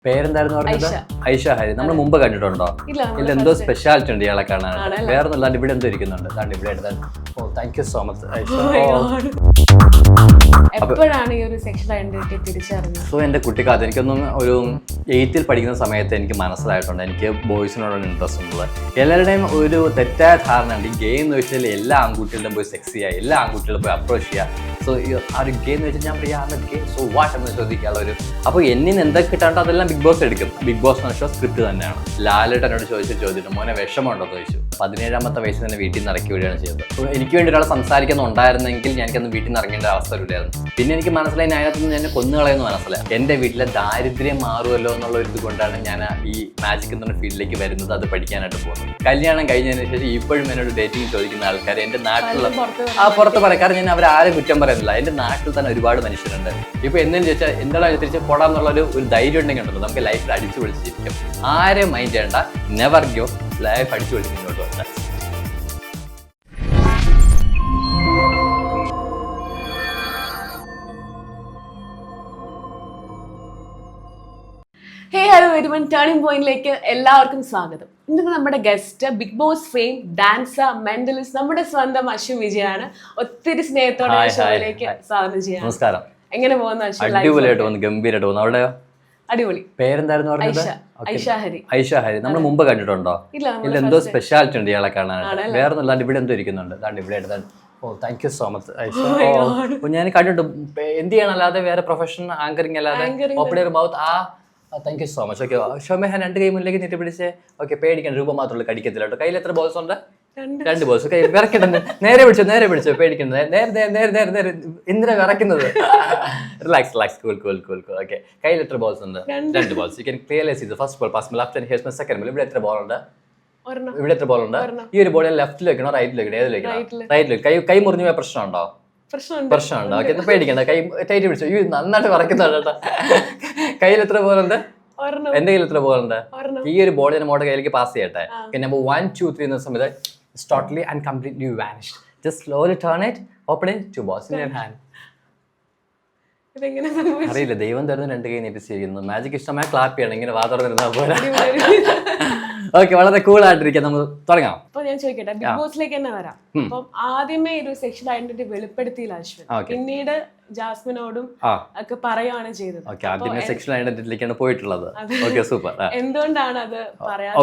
പേരെന്തായിരുന്നു പറഞ്ഞത്? ഐഷ ഹരി. നമ്മൾ മുമ്പ് കണ്ടിട്ടുണ്ടോ? ഇല്ല, എന്തോ സ്പെഷ്യാലിറ്റി ഉണ്ട് ഇയാളെ കാണാൻ. വേറെ ഒന്നും ഇവിടെ എന്തോ ഇരിക്കുന്നുണ്ട്. ഇവിടെ oh thank you so much Aisha. എപ്പോഴാണ് ഈ ഒരു സെക്ഷൽ ഐഡന്റിറ്റി തിരിച്ചറിഞ്ഞത്? സോ എൻ്റെ കുട്ടിക്കാലത്ത് എനിക്കൊന്നും ഒരു 8th പഠിക്കുന്ന സമയത്ത് എനിക്ക് മനസ്സിലായിട്ടുണ്ട് എനിക്ക് ബോയ്സിനോടാണ് ഇൻട്രസ്റ്റ് ഉള്ളത്. എല്ലാവരുടെയും ഒരു തെറ്റായ ധാരണ ഉണ്ട്. ഈ ഗേ എന്ന് വെച്ചാൽ എല്ലാ ആൺകുട്ടികളുടെയും പോയി സെക്സ് ചെയ്യുക, എല്ലാ ആൺകുട്ടികളും പോയി അപ്രോച്ച് ചെയ്യുക. സോ ആ ഒരു ഗേ എന്ന് വെച്ചാൽ ഞാൻ പറയാം ഗേ സോ വാട്ട് എന്ന് ചോദിക്കാനുള്ള ഒരു. അപ്പോൾ എന്നിന് എന്തൊക്കെ കിട്ടാണ്ടോ അതെല്ലാം ബിഗ് ബോസ് എടുക്കും. ബിഗ് ബോസ് എന്ന് വെച്ചാൽ സ്ക്രിപ്റ്റ് തന്നെയാണ്. ലാലേട്ട് എന്നോട് ചോദിച്ചിട്ട് മോനെ വിഷമമുണ്ടോ എന്ന് ചോദിച്ചു. 17ാമത്തെ വയസ്സിൽ തന്നെ വീട്ടിൽ നിന്ന് ഇറക്കി വിടുകയാണ് ചെയ്തത്. അപ്പോൾ എനിക്ക് വേണ്ടി ഒരാൾ സംസാരിക്കുന്നുണ്ടായിരുന്നെങ്കിൽ എനിക്കന്ന് വീട്ടിൽ നിന്ന് ഇറങ്ങേണ്ട അവസ്ഥ വരില്ലായിരുന്നു. പിന്നെ എനിക്ക് മനസ്സിലായി അതിനകത്തുനിന്ന് എന്നെ കൊന്നുകളയെന്ന് മനസ്സിലായി. എൻ്റെ വീട്ടിലെ ദാരിദ്ര്യം മാറുമല്ലോ എന്നുള്ള ഒരു ഇത് കൊണ്ടാണ് ഞാൻ ഈ മാജിക് എന്ന ഫീൽഡിലേക്ക് വരുന്നത്, അത് പഠിക്കാനായിട്ട് പോകുന്നത്. കല്യാണം കഴിഞ്ഞതിന് ശേഷം ഇപ്പോഴും എന്നോട് ഡേറ്റിംഗ് ചോദിക്കുന്ന ആൾക്കാർ എൻ്റെ നാട്ടിലുള്ള പുറത്ത് പറയാം. കാരണം ഞാൻ അവരാരും കുറ്റം പറയുന്നില്ല. എൻ്റെ നാട്ടിൽ തന്നെ ഒരുപാട് മനുഷ്യരുണ്ട്. ഇപ്പോൾ എന്തെന്ന് ചോദിച്ചാൽ എന്താണ് തിരിച്ച് പോടാന്നുള്ളൊരു ധൈര്യം ഉണ്ടെങ്കിൽ ഉണ്ടല്ലോ നമുക്ക് ലൈഫിൽ അടിച്ചു പൊളിച്ചിരിക്കും. ആരെയും മൈൻഡ് ചെയ്യേണ്ട, നെവർ ഗോ, ലൈഫ് അടിച്ചു പൊളിച്ച് മുന്നോട്ട് വന്നത്. ഹലോ എവരിവൺ, ടേണിംഗ് പോയിന്റിലേക്ക് എല്ലാവർക്കും സ്വാഗതം. ഇന്ന് നമ്മുടെ guest Bigg Boss fame dancer mentalist നമ്മുടെ സ്വന്തം അശ്വിൻ വിജയാണ്. ഒത്തിരി സ്നേഹത്തോടെ ഷോയിലേക്ക് സ്വാഗതം ചെയ്യാം. നമസ്കാരം. എങ്ങനെ പോകുന്നു അശ്വിൻ? അടിപൊളിയായിട്ട് പോകുന്നു, ഗംഭീരമായിട്ട് പോകുന്നു. അവിടെയോ? അടിപൊളി. പേരെന്തായിരുന്നു പറഞ്ഞത്? ഐഷ ഹരി. ഐഷ ഹരി. നമ്മൾ മുമ്പ് കണ്ടിട്ടുണ്ടോ? ഇല്ല, എന്തോ സ്പെഷ്യാലിറ്റി ഉണ്ട് ഇയാളെ കാണാൻ. വേറെ ഒന്നും ഇവിടെ എന്തോ ഇരിക്കുന്നുണ്ട്. ഇവിടെ oh thank you so much Aisha. ഞാൻ കണ്ടിട്ടുണ്ട്. എന്ത് ചെയ്യണം അല്ലാതെ വേറെ പ്രൊഫഷൻ ആങ്കറിങ് അല്ലാതെ mouth thank you so much. Okay ഷോമേഹ 2 കൈ മുന്നിലേക്ക് നീട്ടി പിടിച്ച്. ഓക്കെ പേടിക്കാൻ രൂപ മാത്രമല്ല, കടിക്കത്തില്ല കേട്ടോ. കയ്യിൽ എത്ര ബോൾസ് ഉണ്ട്? 2 ബോൾസ്. കൈ വിറക്കണ്ട, നേരെ പിടിച്ചോ പേടിക്കുന്നത്. നേരെ എന്തിനാ വിറക്കുന്നത്? Relax cool. ഓക്കെ കയ്യിൽ എത്ര ബോൾസ് ഉണ്ട്? 2 balls. You can clearly see the first ball pass left and here's my second ball. ഇവിടെ എത്ര ബോൾ ഉണ്ട്? ഈ ഒരു ബോൾ ലെഫ്റ്റിൽ വെക്കണോ റൈറ്റിൽ വെക്കണോ? ഏതിൽ വെക്കണം? റൈറ്റിൽ. കൈ മുറിഞ്ഞു പോയ പ്രശ്നമുണ്ടോ? പ്രശ്നമുണ്ടോ? ഓക്കെ പേടിക്കണ്ട, കൈ ടൈറ്റ് പിടിച്ചോ. നന്നായിട്ട് വിറക്കുന്നുണ്ട് കേട്ടോ. കയ്യിൽ എത്ര ബോളുണ്ട്? എന്റെ കയ്യിൽ എത്ര ബോളുണ്ട്? ഈ ഒരു ബോൾ ഞാൻ മോടെ കയ്യിലേക്ക് പാസ് ചെയ്യട്ടെ. നമ്പർ 1 2 3 എന്ന സമയത്ത് totally and completely vanished. Just slowly turn it, open it, 2 balls in your hand. അറിയില്ല, ദൈവം തരുന്ന 2 കൈ നീട്ടി ചെയ്യുന്നു. മാജിക് ഇഷ്ടമായ ക്ലാപ്പ് ചെയ്യണം, ഇങ്ങനെ വാ തുറന്നിരുന്നാ പോലെ. ഓക്കെ വളരെ കൂൾ ആയിട്ടിരിക്കാം. നമുക്ക് തുടങ്ങാം. അപ്പൊ ഞാൻ ചോദിക്കട്ടെ, ബിഗ് ബോസിലേക്ക് തന്നെ വരാം. അപ്പം ആദ്യമേ ഒരു സെക്ഷൽ ഐഡന്റിറ്റി വെളിപ്പെടുത്തിയില്ല അശ്വിൻ. പിന്നീട് ജാസ്മിനോടും ഒക്കെ പറയുകയാണ് ചെയ്തത്. ആദ്യമേ സെക്ഷൽ ഐഡന്റിറ്റിയിലേക്കാണ് പോയിട്ടുള്ളത്. Okay super. എന്തുകൊണ്ടാണ് അത് പറയാ?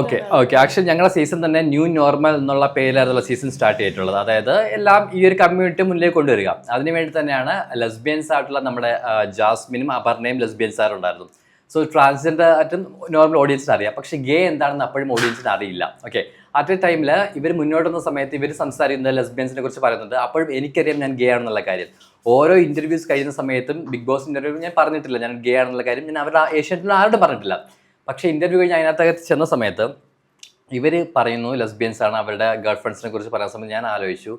ഓക്കെ ആക്ച്വലി ഞങ്ങളുടെ സീസൺ തന്നെ ന്യൂ നോർമൽ എന്നുള്ള പേരിലായിരുന്നുള്ള സീസൺ സ്റ്റാർട്ട് ചെയ്തിട്ടുള്ളത്. അതായത് എല്ലാം ഈ ഒരു കമ്മ്യൂണിറ്റി മുന്നിലേക്ക് കൊണ്ടുവരിക. അതിനുവേണ്ടി തന്നെയാണ് ലെസ്ബിയൻസ് ആയിട്ടുള്ള നമ്മുടെ ജാസ്മിനും അപർണയും ലെസ്ബിയൻസ് ആയിട്ടുണ്ടായിരുന്നു. സോ ട്രാൻസ്ജെൻഡർ ആയിട്ടും നോർമൽ ഓഡിയൻസിന് അറിയാം, പക്ഷേ ഗേ എന്താണെന്ന് അപ്പോഴും ഓഡിയൻസിന് അറിയില്ല. ഓക്കെ അറ്റ് എ ടൈമിൽ ഇവർ മുന്നോട്ട് വന്ന സമയത്ത് ഇവർ സംസാരിക്കുന്നത് ലെസ്ബിയൻസിനെ കുറിച്ച് പറയുന്നുണ്ട്. അപ്പോഴും എനിക്കറിയാം ഞാൻ ഗേ ആണെന്നുള്ള കാര്യം. ഓരോ ഇന്റർവ്യൂസ് കഴിയുന്ന സമയത്തും ബിഗ് ബോസ് ഇന്റർവ്യൂ ഞാൻ പറഞ്ഞിട്ടില്ല ഞാൻ ഗേ ആണെന്നുള്ള കാര്യം. ഞാൻ അവരുടെ ഏഷ്യാനെറ്റിൽ ആരോടും പറഞ്ഞിട്ടില്ല. പക്ഷേ ഇന്റർവ്യൂ കഴിഞ്ഞ് അതിനകത്ത് ചെന്ന സമയത്ത് ഇവർ പറയുന്നു ലെസ്ബിയൻസ് ആണ്, അവരുടെ ഗേൾ ഫ്രണ്ട്സിനെ കുറിച്ച് പറയുന്ന സമയത്ത് ഞാൻ ആലോചിച്ചു,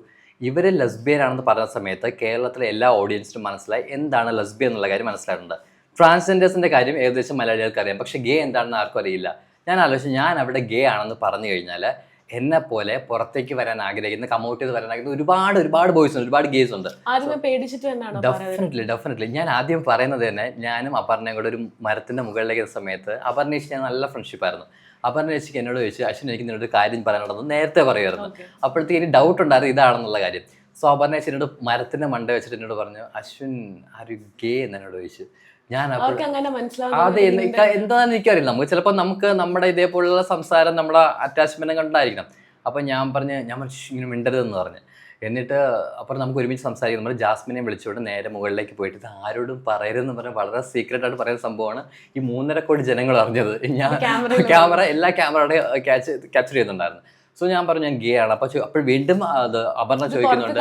ഇവർ ലെസ്ബിയൻ ആണെന്ന് പറഞ്ഞ സമയത്ത് കേരളത്തിലെ എല്ലാ ഓഡിയൻസിനും മനസ്സിലായി എന്താണ് ലെസ്ബിയൻ എന്നുള്ള കാര്യം മനസ്സിലായിട്ടുണ്ട്. ട്രാൻസ്ജെൻഡേഴ്സിൻ്റെ കാര്യം ഏകദേശം മലയാളികൾക്ക് അറിയാം, പക്ഷേ ഗേ എന്താണെന്ന് ആർക്കും അറിയില്ല. ഞാൻ ആലോചിച്ചു, ഞാൻ അവിടെ ഗേ ആണെന്ന് പറഞ്ഞു കഴിഞ്ഞാൽ എന്നെ പോലെ പുറത്തേക്ക് വരാൻ ആഗ്രഹിക്കുന്ന, കമൗട്ട് ചെയ്ത് വരാൻ ആഗ്രഹിക്കുന്ന ഒരുപാട് ബോയ്സ് ഉണ്ട്, ഒരുപാട് ഗേസ് ഉണ്ട്. ഡെഫിനറ്റ്ലി ഞാൻ ആദ്യം പറയുന്നത് തന്നെ, ഞാനും അപർണയും കൂടെ ഒരു മരത്തിന്റെ മുകളിലേക്ക് സമയത്ത് അപർണേശ് ഞാൻ നല്ല ഫ്രണ്ട്ഷിപ്പായിരുന്നു. അപർണേശിക്ക് എന്നോട് ചോദിച്ചു, അശ്വിൻ എനിക്ക് നിന്നോട് കാര്യം പറയാനുണ്ടെന്ന് നേരത്തെ പറയുമായിരുന്നു. അപ്പോഴത്തേക്ക് എനിക്ക് ഡൗട്ട് ഉണ്ടായിരുന്നു ഇതാണെന്നുള്ള കാര്യം. സോ അപർണേശ് എന്നോട് മരത്തിന്റെ മണ്ട വെച്ചിട്ട് എന്നോട് പറഞ്ഞു, അശ്വിൻ ആർ യു ഗേ എന്ന് എന്നോട് ചോദിച്ചു. ഞാൻ അതെ എന്താണെന്ന് എനിക്കറിയില്ല. ചിലപ്പോൾ നമുക്ക് നമ്മുടെ ഇതേപോലുള്ള സംസാരം നമ്മുടെ അറ്റാച്ച്മെന്റ് കണ്ടായിരിക്കണം. അപ്പം ഞാൻ ഇങ്ങനെ മിണ്ടരുതെന്ന് പറഞ്ഞു. എന്നിട്ട് അപ്പുറം നമുക്ക് ഒരുമിച്ച് സംസാരിക്കും. നമ്മൾ ജാസ്മിനെ വിളിച്ചുകൊണ്ട് നേരെ മുകളിലേക്ക് പോയിട്ട് ഇത് ആരോടും പറയരുതെന്ന് പറഞ്ഞാൽ വളരെ സീക്രട്ട് ആയിട്ട് പറയുന്ന സംഭവമാണ് ഈ 3.5 കോടി ജനങ്ങൾ അറിഞ്ഞത്. ഞാൻ എല്ലാ ക്യാമറയുടെ ക്യാപ്ചർ ചെയ്യുന്നുണ്ടായിരുന്നു. സോ ഞാൻ പറഞ്ഞു ഞാൻ ഗേ ആണ്. അപ്പോൾ വീണ്ടും അത് അപർണ ചോദിക്കുന്നുണ്ട്.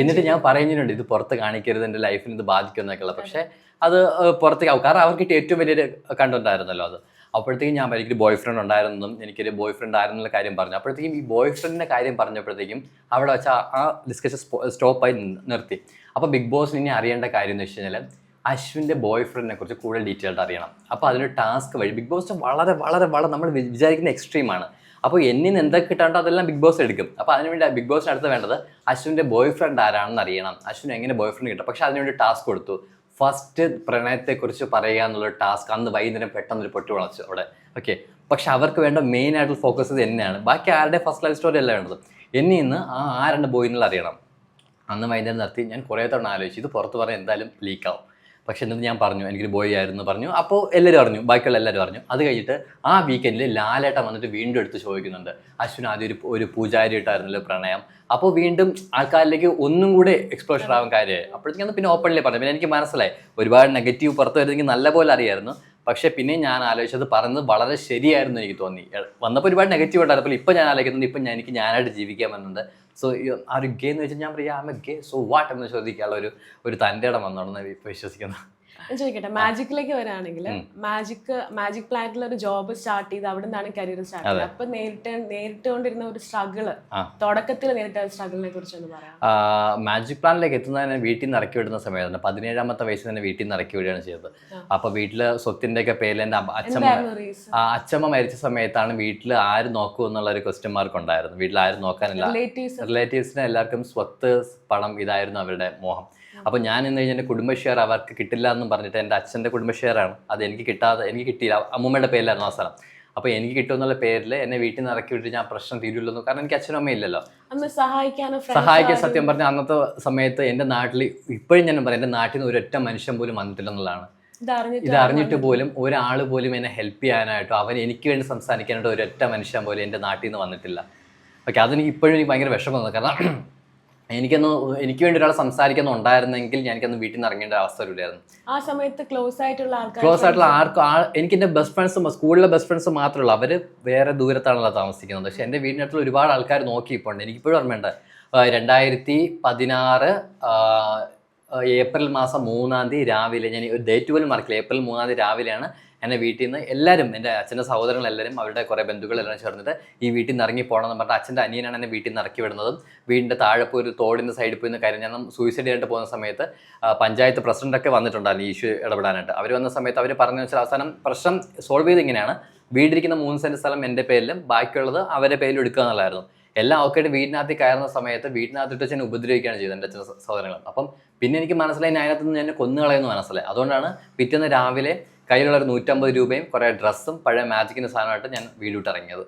എന്നിട്ട് ഞാൻ പറയുന്നുണ്ട് ഇത് പുറത്ത് കാണിക്കരുത്, എൻ്റെ ലൈഫിന് ഇത് ബാധിക്കുന്നൊക്കെയുള്ള. പക്ഷെ അത് പുറത്തേക്ക് ആവും, കാരണം അവർക്ക് ഏറ്റവും വലിയൊരു കണ്ടന്റ് ആയിരുന്നല്ലോ അത്. അപ്പോഴത്തേക്കും ഞാൻ എനിക്കൊരു ബോയ് ഫ്രണ്ട് ഉണ്ടായിരുന്നതും എനിക്കൊരു ബോയ് ഫ്രണ്ട് ആയിരുന്നുള്ള കാര്യം പറഞ്ഞു. അപ്പോഴത്തേക്കും ഈ ബോയ് ഫ്രണ്ടിൻ്റെ കാര്യം പറഞ്ഞപ്പോഴത്തേക്കും അവിടെ വെച്ച് ആ ഡിസ്കഷൻ സ്റ്റോപ്പായി നിർത്തി. അപ്പോൾ ബിഗ് ബോസിന് ഇനി അറിയേണ്ട കാര്യം എന്ന് വെച്ച് കഴിഞ്ഞാൽ അശ്വിൻ്റെ ബോയ് ഫ്രണ്ടിനെ കുറിച്ച് കൂടുതൽ ഡീറ്റെയിൽഡ് അറിയണം. അപ്പോൾ അതിനൊരു ടാസ്ക് വഴി ബിഗ് ബോസ് വളരെ വളരെ വളരെ നമ്മൾ വിചാരിക്കുന്ന എക്സ്ട്രീമാണ്. അപ്പോൾ എന്നിന് എന്തൊക്കെ കിട്ടാണ്ടോ അതെല്ലാം ബിഗ് ബോസ് എടുക്കും. അപ്പോൾ അതിനുവേണ്ടി ബിഗ് ബോസിന് അടുത്ത് വേണ്ടത് അശ്വിൻ്റെ ബോയ് ഫ്രണ്ട് ആരാണെന്ന് അറിയണം, അശ്വിന് എങ്ങനെ ബോയ് ഫ്രണ്ട് കിട്ടും. പക്ഷേ അതിനുവേണ്ടി ടാസ്ക് കൊടുത്തു. ഫസ്റ്റ് പ്രണയത്തെക്കുറിച്ച് പറയുക എന്നുള്ള ടാസ്ക് അന്ന് വൈകുന്നേരം പെട്ടെന്നൊരു പൊട്ടി വളച്ചു അവിടെ. ഓക്കെ, പക്ഷെ അവർക്ക് വേണ്ട മെയിൻ ആയിട്ടുള്ള ഫോക്കസ് ഇത് തന്നെയാണ്. ബാക്കി ആരുടെ ഫസ്റ്റ് ലൈഫ് സ്റ്റോറി അല്ല വേണ്ടത്. എന്നെ ഇന്ന് ആ 2 ബോയ് എന്നുള്ള അറിയണം. അന്ന് വൈകുന്നേരം നിർത്തി ഞാൻ കുറേ തവണ ആലോചിച്ചു, ഇത് പുറത്ത് പറഞ്ഞാൽ എന്തായാലും ലീക്കാവും. പക്ഷെ എന്നിട്ട് ഞാൻ പറഞ്ഞു എനിക്കൊരു ബോയ് ആയിരുന്നു പറഞ്ഞു. അപ്പോൾ എല്ലാവരും അറിഞ്ഞു, ബാക്കിയുള്ള എല്ലാവരും അറിഞ്ഞു. അത് കഴിഞ്ഞിട്ട് ആ വീക്കെൻഡിൽ ലാലേട്ടൻ വന്നിട്ട് വീണ്ടും എടുത്ത് ചോദിക്കുന്നുണ്ട്, അശ്വിൻ ആദ്യം ഒരു പൂജാരിയായിട്ടായിരുന്നല്ലോ പ്രണയം. അപ്പോൾ വീണ്ടും ആൾക്കാരിലേക്ക് ഒന്നും കൂടെ എക്സ്പ്ലോഷർ ആവാൻ കാര്യമായി. അപ്പോഴത്തേക്കും പിന്നെ ഓപ്പൺലി പറഞ്ഞു. പിന്നെ എനിക്ക് മനസ്സിലായി ഒരുപാട് നെഗറ്റീവ് പുറത്ത് വരുന്നെങ്കിൽ നല്ലപോലെ അറിയായിരുന്നു. പക്ഷേ പിന്നെ ഞാൻ ആലോചിച്ചത് പറഞ്ഞത് വളരെ ശരിയായിരുന്നു എനിക്ക് തോന്നി. വന്നപ്പോൾ ഒരുപാട് നെഗറ്റീവ് ഉണ്ടായിരുന്നു. ഇപ്പോൾ ഞാൻ ആലോചിക്കുന്നുണ്ട്, ഇപ്പം എനിക്ക് ഞാനായിട്ട് ജീവിക്കാൻ പറ്റുന്നുണ്ട്. സോ ആ ഒരു ഗേ എന്ന് വെച്ചാൽ ഞാൻ പറയാം am a gay, so what എന്ന് ചോദിക്കാനുള്ള ഒരു തൻ്റെ ഇടം വന്നോണെന്ന് ഇപ്പോൾ വിശ്വസിക്കുന്നു. ചോദിക്കട്ടെ, മാജിക്കിലേക്ക് വരാണെങ്കിൽ മാജിക് പ്ലാനറ്റിൽ ഒരു ജോബ് സ്റ്റാർട്ട് ചെയ്ത് അവിടെ നിന്നാണ് കരിയർ സ്റ്റാർട്ട് ചെയ്തത്. അപ്പൊ നേരിട്ടുകൊണ്ടിരുന്ന ഒരു സ്ട്രഗിള്, തുടക്കത്തിൽ നേരിട്ട സ്ട്രഗിളിനെ കുറിച്ച് ഒന്ന് പറയാം. മാജിക് പ്ലാനിലേക്ക് എത്തുന്നതിന് വീട്ടിൽ നിന്ന് ഇറക്കി വിടുന്ന സമയത്ത് 17ാമത്തെ വയസ്സിൽ തന്നെ വീട്ടിൽ നിന്ന് ഇറക്കി വിടുകയാണ് ചെയ്തത്. അപ്പൊ വീട്ടില് സ്വത്തിന്റെ ഒക്കെ പേരിൽ എൻ്റെ അച്ഛമ്മ മരിച്ച സമയത്താണ് വീട്ടിൽ ആര് നോക്കൂ എന്നുള്ള ഒരു ക്വസ്റ്റ്യൻ മാർക്ക് ഉണ്ടായിരുന്നു. വീട്ടിൽ ആരും നോക്കാനില്ല. റിലേറ്റീവ്സിന് എല്ലാവർക്കും സ്വത്ത്, പണം ഇതായിരുന്നു അവരുടെ മോഹം. അപ്പോൾ ഞാൻ എന്ന് കഴിഞ്ഞാൽ എൻ്റെ കുടുംബ ഷെയർ അവർക്ക് കിട്ടില്ല എന്നും പറഞ്ഞിട്ട്, എൻ്റെ അച്ഛൻ്റെ കുടുംബ ഷെയറാണ് അത്, എനിക്ക് കിട്ടിയില്ല. അമ്മൂമ്മയുടെ പേരിലായിരുന്നു ആ സ്ഥലം. അപ്പോൾ എനിക്ക് കിട്ടുമെന്നുള്ള പേരിൽ എന്നെ വീട്ടിൽ നിന്ന് ഇറക്കി വിട്ടിട്ട് ഞാൻ പ്രശ്നം തീരുള്ളൂ. കാരണം എനിക്ക് അച്ഛനും അമ്മയും ഇല്ലല്ലോ സഹായിക്കാൻ. സത്യം പറഞ്ഞാൽ അന്നത്തെ സമയത്ത് എൻ്റെ നാട്ടിൽ ഇപ്പോഴും ഞാൻ പറയാം, എൻ്റെ നാട്ടിൽ നിന്ന് ഒരൊറ്റ മനുഷ്യൻ പോലും വന്നിട്ടില്ല എന്നുള്ളതാണ്. ഇത് അറിഞ്ഞിട്ട് പോലും ഒരാൾ പോലും എന്നെ ഹെൽപ്പ് ചെയ്യാനായിട്ടോ എനിക്ക് വേണ്ടി സംസാരിക്കാനായിട്ടോ ഒരൊറ്റ മനുഷ്യൻ പോലും എൻ്റെ നാട്ടിൽ നിന്ന് വന്നിട്ടില്ല. ഓക്കെ, അതെനിക്ക് ഇപ്പോഴും എനിക്ക് ഭയങ്കര വിഷമം. കാരണം എനിക്ക് വേണ്ടി ഒരാൾ സംസാരിക്കുന്നുണ്ടായിരുന്നെങ്കിൽ എനിക്കന്ന് വീട്ടിൽ നിന്ന് ഇറങ്ങേണ്ട അവസ്ഥ വരില്ലായിരുന്നു. ആ സമയത്ത് ക്ലോസ് ആയിട്ടുള്ള ആർക്കും എനിക്ക് എൻ്റെ ബെസ്റ്റ് ഫ്രണ്ട്സും സ്കൂളിലെ ബെസ്റ്റ് ഫ്രണ്ട്സും മാത്രമേ ഉള്ളൂ. അവർ വേറെ ദൂരത്താണല്ലോ താമസിക്കുന്നത്. പക്ഷെ എൻ്റെ വീടിനടുത്തുള്ള ഒരുപാട് ആൾക്കാർ നോക്കിയിപ്പോണ്ട്. എനിക്കിപ്പോഴും ഓർമ്മയുണ്ട്, 2016 ഏപ്രിൽ മാസം 3-ാം തീയതി രാവിലെ, ഞാൻ ഒരു ഡേറ്റ് പോലും മറക്കില്ല, ഏപ്രിൽ 3-ാം തീയതി രാവിലെയാണ് എന്നെ വീട്ടിൽ നിന്ന് എല്ലാവരും, എൻ്റെ അച്ഛൻ്റെ സഹോദരങ്ങളെല്ലാവരും അവരുടെ കുറേ ബന്ധുക്കളെല്ലാം ചേർന്നിട്ട് ഈ വീട്ടിൽ നിന്ന് ഇറങ്ങി പോകണമെന്ന് പറഞ്ഞിട്ട് അച്ഛൻ്റെ അനിയനാണ് എന്നെ വീട്ടിൽ നിന്ന് ഇറക്കി വിടുന്നതും. വീടിൻ്റെ താഴെ പോയി ഒരു തോടിൻ്റെ സൈഡിൽ പോയി നിന്ന് കാര്യം, ഞാൻ സൂയിസൈഡ് ചെയ്തിട്ട് പോകുന്ന സമയത്ത് പഞ്ചായത്ത് പ്രസിഡൻ്റൊക്കെ വന്നിട്ടുണ്ടായിരുന്നു ഈ ഇഷ്യൂ ഇടപെടാനായിട്ട്. അവർ വന്ന സമയത്ത് അവർ പറഞ്ഞു വെച്ചാൽ അവസാനം പ്രശ്നം സോൾവ് ചെയ്ത് ഇങ്ങനെയാണ്, വീടിരിക്കുന്ന 3 സെൻറ്റ് സ്ഥലം എൻ്റെ പേരിലും ബാക്കിയുള്ളത് അവരുടെ പേരിലും എടുക്കുക എന്നുള്ളതായിരുന്നു. എല്ലാം ഒക്കെ വീടിനകത്ത് കയറുന്ന സമയത്ത് വീടിനകത്തിട്ട് ഞാൻ ഉപദ്രവിക്കുകയാണ് ചെയ്തത് എൻ്റെ അച്ഛൻ്റെ സഹോദരങ്ങൾ. അപ്പം പിന്നെ എനിക്ക് മനസ്സിലായി അതിനകത്ത് നിന്ന് എന്നെ കൊന്നുകളയെന്ന് മനസ്സിലായി. അതുകൊണ്ടാണ് പിറ്റേന്ന് രാവിലെ കയ്യിലുള്ള ഒരു 150 രൂപയും കുറേ ഡ്രസ്സും പഴയ മാജിക്കിൻ്റെ സാധനമായിട്ട് ഞാൻ വീട് വിട്ടിറങ്ങിയത്.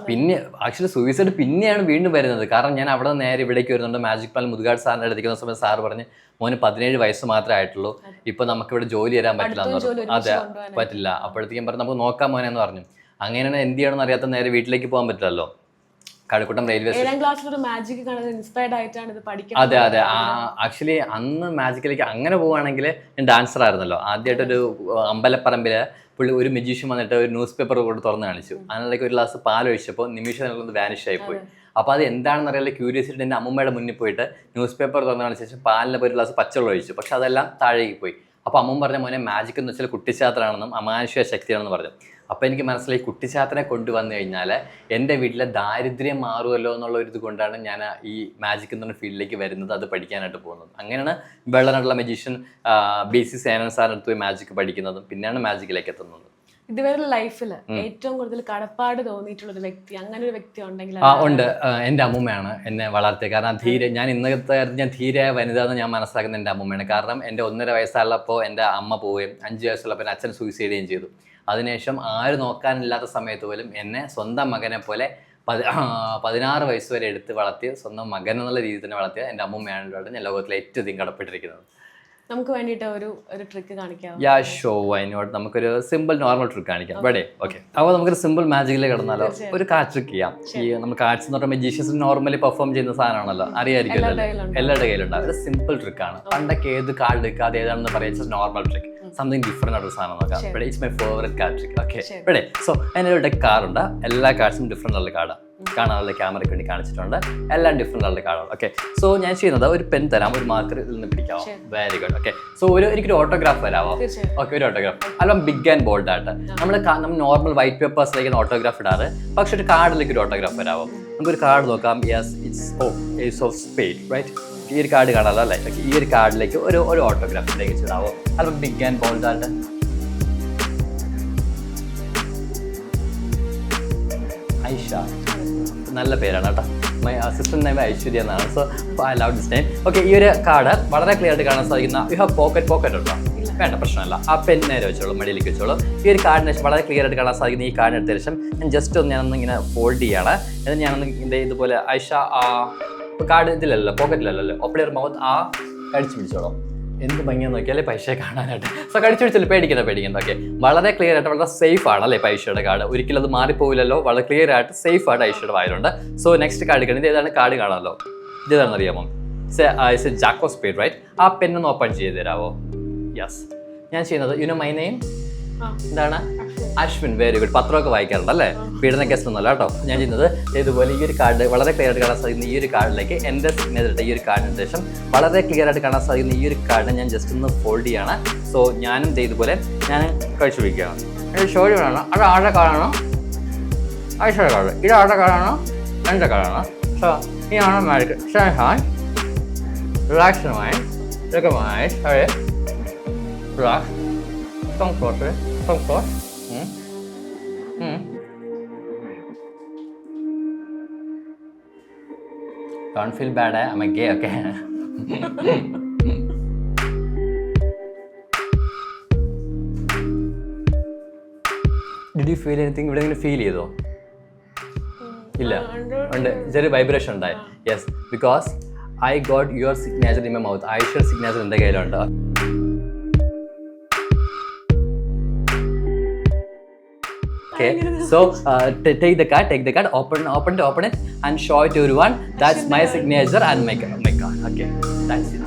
പിന്നെ ആക്ച്വലി സൂയിസൈഡ് പിന്നെയാണ് വീണ്ടും വരുന്നത്. കാരണം ഞാൻ അവിടെ നേരെ ഇവിടേക്ക് വരുന്നുണ്ട്. മാജിക് പ്ലാൻ മുതുകാട് സാറിൻ്റെ അടുത്തിരിക്കുന്ന സമയത്ത് സാറ് പറഞ്ഞ്, മോന് 17 വയസ്സ് മാത്രമേ ആയിട്ടുള്ളൂ, ഇപ്പൊ നമുക്കിവിടെ ജോലി തരാൻ പറ്റില്ല എന്ന് പറഞ്ഞു. അതെ, പറ്റില്ല. അപ്പോഴത്തേക്കും പറഞ്ഞു നമുക്ക് നോക്കാം മോനെ എന്ന് പറഞ്ഞു. അങ്ങനെയാണ് എന്ത് ചെയ്യണമെന്ന് അറിയാത്ത നേരെ വീട്ടിലേക്ക് പോകാൻ പറ്റില്ലല്ലോ. കഴക്കൂട്ടം റെയിൽവേ അതെ. ആക്ച്വലി അന്ന് മാജിക്കിലേക്ക് അങ്ങനെ പോവുകയാണെങ്കിൽ ഞാൻ ഡാൻസർ ആയിരുന്നല്ലോ. ആദ്യമായിട്ടൊരു അമ്പലപ്പറമ്പില് പുള്ളി ഒരു മജീഷ്യൻ വന്നിട്ട് ഒരു ന്യൂസ് പേപ്പർ കൊണ്ട് തുറന്ന് കാണിച്ചു. അതിനിടയ്ക്ക് ഒരു ഗ്ലാസ് പാലൊഴിച്ചപ്പോൾ നിമിഷം വാനിഷ് ആയിപ്പോയി. അപ്പോൾ അത് എന്താണെന്ന് അറിയാതെ ക്യൂരിയസിറ്റി എൻ്റെ അമ്മൂമ്മയുടെ മുന്നിൽ പോയിട്ട് ന്യൂസ് പേപ്പർ തുറന്ന് കാണിച്ച ശേഷം പാലിന് ഒരു ഗ്ലാസ് പച്ചവെള്ളം ഒഴിച്ചു. പക്ഷെ അതെല്ലാം താഴേക്ക് പോയി. അപ്പോൾ അമ്മൂമ്മ പറഞ്ഞ മോനെ മാജിക് എന്ന് വെച്ചാൽ കുട്ടിച്ചാത്തനാണെന്നും അമാനുഷിക ശക്തിയാണെന്ന് പറഞ്ഞു. അപ്പോൾ എനിക്ക് മനസ്സിലായി കുട്ടിച്ചാത്തനെ കൊണ്ടുവന്നു കഴിഞ്ഞാൽ എൻ്റെ വീട്ടിലെ ദാരിദ്ര്യം മാറുമല്ലോ എന്നുള്ള ഒരു ഇത് കൊണ്ടാണ് ഞാൻ ഈ മാജിക് എന്ന ഫീൽഡിലേക്ക് വരുന്നത്, അത് പഠിക്കാനായിട്ട് പോകുന്നത്. അങ്ങനെയാണ് വെള്ളനാട്ടുള്ള മജീഷ്യൻ BC സേനൻ സാറിൻ്റെ അടുത്ത് പോയി മാജിക് പഠിക്കുന്നതും പിന്നെയാണ് മാജിക്കിലേക്ക് എത്തുന്നത്. ഇതുവരെ ലൈഫിൽ ഏറ്റവും കൂടുതൽ കടപ്പാട് തോന്നിയിട്ടുള്ള ഒരു വ്യക്തി, അങ്ങനെ ഒരു വ്യക്തി ഉണ്ടെങ്കിൽ? ഉണ്ട്. എൻ്റെ അമ്മൂമ്മയാണ് എന്നെ വളർത്തിയത്. കാരണം ഞാൻ ഇന്നത്തെ ഞാൻ തീരെ വനിത എന്ന് ഞാൻ മനസ്സിലാക്കുന്നത് എൻ്റെ അമ്മൂമ്മയാണ്. കാരണം എൻ്റെ 1.5 വയസ്സുള്ളപ്പോൾ എൻ്റെ അമ്മ പോവുകയും 5 വയസ്സുള്ളപ്പോൾ എൻ്റെ അച്ഛൻ സൂയിസൈഡ് ചെയ്യുകയും ചെയ്തു. അതിനുശേഷം ആരും നോക്കാനില്ലാത്ത സമയത്ത് പോലും എന്നെ സ്വന്തം മകനെ പോലെ 16 വയസ്സ് വരെ എടുത്ത് വളർത്തി സ്വന്തം മകൻ എന്നുള്ള രീതിയിൽ തന്നെ വളർത്തിയ എൻ്റെ അമ്മൂമ്മയാണ് ഞാൻ ലോകത്തിലെ ഏറ്റവും അധികം കടപ്പെട്ടിരിക്കുന്നത്. നമുക്ക് വേണ്ടിയിട്ട് ഒരു ട്രിക്ക് കാണിക്കാം. നമുക്കൊരു സിമ്പിൾ നോർമൽ ട്രിക്ക് കാണിക്കാം. ഇവിടെ ഓക്കെ. അപ്പോൾ നമുക്കൊരു സിമ്പിൾ മാജിക്കിലേക്ക് കിടന്നാലോ? ഒരു കാർഡ് ട്രിക്ക് ചെയ്യാം. നമ്മൾ കാർഡ്സ് എന്ന് പറഞ്ഞാൽ മജീഷ്യൻസ് നോർമലി പെർഫോം ചെയ്യുന്ന സാധനമാണല്ലോ, അറിയായിരിക്കുമല്ലോ, എല്ലാവരുടെ കയ്യിലുണ്ടാവും. ഒരു സിമ്പിൾ ട്രിക്കാണ്. പണ്ടൊക്കെ ഏത് കാർഡ് എടുക്കുക അത് ഏതാണെന്ന് പറയുക നോർമൽ ട്രിക്ക്. സംതിങ് ഡിഫറെന്റ് ആയിട്ടുള്ള സാധനം നോക്കാം. ഇവിടെ it's my favourite card trick. Okay, ഇവിടെ സോ അതിനൊരു ഡെക്ക് കാർഡുണ്ട്. എല്ലാ കാർഡ്സും ഡിഫറെന്റ് ആയിട്ടുള്ള കാർഡാണ്. കാണാനുള്ള ക്യാമറയ്ക്ക് വേണ്ടി കാണിച്ചിട്ടുണ്ട്. എല്ലാം ഡിഫറെന്റ് ആയിട്ടുള്ള കാർഡാണ്. ഓക്കെ, സോ ഞാൻ ചെയ്യുന്നത് ഒരു പെൻ തരാം, ഒരു മാർക്കർ ഇതിൽ നിന്ന് പിടിക്കാമോ? Very good. ഓക്കെ, സോ എനിക്കൊരു ഓട്ടോഗ്രാഫ് വരാമോ? ഓക്കെ, ഒരു ഓട്ടോഗ്രാഫ്. അല്ല ബിഗ് ആൻഡ് ബോൾഡ് ആയിട്ട്. നമ്മൾ നോർമൽ വൈറ്റ് പേപ്പേഴ്സിലേക്ക് ഓട്ടോഗ്രാഫ് ഇടാറ്, പക്ഷെ ഒരു കാർഡിലേക്ക് ഒരു ഓട്ടോഗ്രാഫ് വരാമോ? നമുക്കൊരു കാർഡ് നോക്കാം. Yes, it's ace of spade, right? ഈ ഒരു കാർഡ് കാണാമല്ലോ അല്ലേ? ഈ ഒരു കാർഡിലേക്ക് ഒരു ഓട്ടോഗ്രാഫിലേക്ക് ഇടാവോ? അല്പം ബിഗ് ആൻഡ് ബോൾഡ് ആയിട്ട്. ഐഷ, നല്ല പേരാണ് കേട്ടോ. മൈ അസിസ്റ്റന്റ് നെയിം ഐശ്വര്യ എന്നാണ്. So I love this name. Okay, ഈ ഒരു കാർഡ് വളരെ ക്ലിയർ ആയിട്ട് കാണാൻ സാധിക്കുന്ന യു ഹാവ് പോക്കറ്റ് ഉണ്ടോ? വേണ്ട, പ്രശ്നമല്ല. ആ പെൻ നേരെ വെച്ചോളൂ, മടിയിലേക്ക് വെച്ചോളൂ. ഈ ഒരു കാർഡിന് ശേഷം വളരെ ക്ലിയർ ആയിട്ട് കാണാൻ സാധിക്കുന്ന ഈ കാർഡിന് എടുത്ത ശേഷം ഞാൻ ജസ്റ്റ് ഞാനൊന്ന് ഇങ്ങനെ ഫോൾഡ് ചെയ്യാണ്. എന്നിട്ട് ഞാനൊന്ന് ഇതുപോലെ ഐഷ കാർഡ് ഇതിലല്ലോ, പോക്കറ്റിലല്ലോ, ഒപ്പളൊരു മൗത്ത് കടിച്ചു പിടിച്ചോളൂ. എന്ത് ഭംഗിയാന്ന് നോക്കിയാലേ പൈസ കാണാനായിട്ട്. സോ കടിച്ചു പിടിച്ചല്ലോ, പേടിക്കണ്ട. ഓക്കെ, വളരെ ക്ലിയർ ആയിട്ട് വളരെ സേഫ് ആണ് അല്ലേ പൈസയുടെ കാർഡ്. ഒരിക്കലും അത് മാറിപ്പോവില്ലല്ലോ. വളരെ ക്ലിയർ ആയിട്ട് സേഫ് ആയിട്ട് ഐഷയുടെ വായിലുണ്ട്. സോ നെക്സ്റ്റ് കാർഡ് എടുക്കണം. ഇത് ഏതാണ് കാർഡ് കാണാമല്ലോ? ഇത് ഏതാണെന്ന് അറിയാമോ? It's jack of spade, right? ആ പെന്നൊന്ന് ഓപ്പൺ ചെയ്ത് തരാമോ? യെസ്, ഞാൻ ചെയ്യുന്നത് യുനോ മൈ നെയിം എന്താണ്? അശ്വിൻ. Very good. പത്രമൊക്കെ വായിക്കാറുണ്ട് അല്ലേ? പീഡന കേസൊന്നുമല്ല കേട്ടോ. ഞാൻ ചെയ്യുന്നത് ഇതുപോലെ ഈ ഒരു കാർഡ് വളരെ ക്ലിയർ ആയിട്ട് കാണാൻ സാധിക്കുന്ന ഈ ഒരു കാർഡിലേക്ക് എൻ്റെ സിഗ്നേച്ചർ ഇട്ട ഈ ഒരു കാർഡിന് ശേഷം വളരെ ക്ലിയർ ആയിട്ട് കാണാൻ സാധിക്കുന്ന ഈ ഒരു കാർഡിനെ ഞാൻ ജസ്റ്റ് ഒന്ന് ഫോൾഡ് ചെയ്യാണ്. സോ ഞാനും ഇതുപോലെ ഞാൻ കഴിച്ചു വയ്ക്കുകയാണ്. ഷോഴി വേണോ? അത് ആരുടെ കാർഡാണോ? ഐഷയുടെ കാർഡ്. ഇത് ആരുടെ കാർഡാണോ? എൻ്റെ കാർഡാണോ? സോ ഇതാണ് മാർക്ക്. ഷാൻ റിലാക്സുമായി റിക്കമായി sorry relax. Come closer. Come close. Don't feel bad. I'm a gay, okay? Did you feel anything? ഇവിടെ ഇങ്ങനെ ഫീൽ ചെയ്തോ? ഇല്ല, ഉണ്ട്. ചെറിയ വൈബ്രേഷൻ ഉണ്ടായി. Yes, because I got your signature in my mouth. ഐഷയുടെ സിഗ്നേച്ചർ എൻ്റെ കയ്യിലുണ്ട്. Okay, so take the card, open it and show it to everyone. That's my signature and my card. Okay, that's it.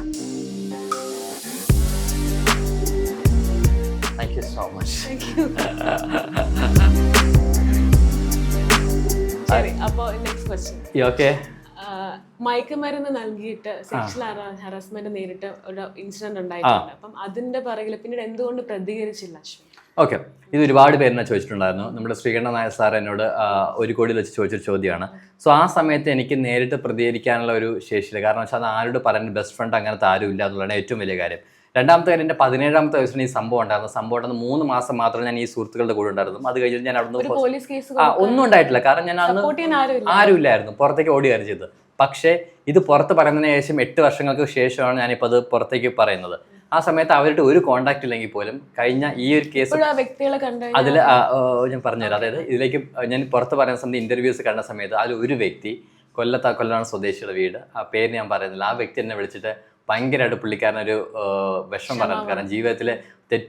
Thank you so much. Thank you. ശരി, അപ്പോൾ next question. You okay? മയക്കുമരുന്ന് നൽകിയിട്ട് sexual harassment നേരിട്ട് ഒരു incident ഉണ്ടായിട്ടുണ്ട്. അപ്പം അതിന്റെ പിറകിൽ പിന്നീട് എന്തുകൊണ്ട് പ്രതികരിച്ചില്ല അശ്വിൻ? ഓക്കെ, ഇത് ഒരുപാട് പേരെന്നെ ചോദിച്ചിട്ടുണ്ടായിരുന്നു. നമ്മുടെ ശ്രീകണ്ഠൻ നായർ സാർ എന്നോട് 1 കോടിയിൽ വെച്ച് ചോദിച്ചൊരു ചോദ്യമാണ്. സോ ആ സമയത്ത് എനിക്ക് നേരിട്ട് പ്രതികരിക്കാനുള്ള ഒരു ശേഷിയില്ല. കാരണം വെച്ചാൽ അത് ആരോട് പറയുന്നത് ബെസ്റ്റ് ഫ്രണ്ട് അങ്ങനത്തെ ആരും ഇല്ല എന്നുള്ളതാണ് ഏറ്റവും വലിയ കാര്യം. രണ്ടാമത്തെ കാര്യം, എൻ്റെ 17ാമത്തെ വയസ്സിന് ഈ സംഭവം ഉണ്ടായിരുന്നു. 3 മാസം മാത്രമേ ഞാൻ ഈ സുഹൃത്തുക്കളുടെ കൂടെ ഉണ്ടായിരുന്നു. അത് കഴിഞ്ഞിട്ട് ഞാൻ അവിടുന്ന് ഒന്നും ഉണ്ടായിട്ടില്ല. കാരണം ഞാൻ അന്ന് ആരുമില്ലായിരുന്നു, പുറത്തേക്ക് ഓടുകയാണ് ചെയ്തത്. പക്ഷേ ഇത് പുറത്ത് പറയുന്നതിന് ശേഷം 8 വർഷങ്ങൾക്ക് ശേഷമാണ് ഞാനിപ്പോൾ അത് പുറത്തേക്ക് പറയുന്നത്. ആ സമയത്ത് അവരുടെ ഒരു കോണ്ടാക്ട് ഇല്ലെങ്കിൽ പോലും കഴിഞ്ഞ ഈ ഒരു കേസ് അതിൽ ഞാൻ പറഞ്ഞുതരാം. അതായത് ഇതിലേക്ക് ഞാൻ പുറത്ത് പറയുന്ന സമയത്ത് ഇന്റർവ്യൂസ് കണ്ട സമയത്ത് അതിൽ ഒരു വ്യക്തി കൊല്ലത്താണ് സ്വദേശിയുടെ വീട്. ആ പേര് ഞാൻ പറയുന്നില്ല. ആ വ്യക്തി എന്നെ വിളിച്ചിട്ട് ഭയങ്കരമായിട്ട് പുള്ളിക്കാരനൊരു വിഷമം പറഞ്ഞു. കാരണം ജീവിതത്തിൽ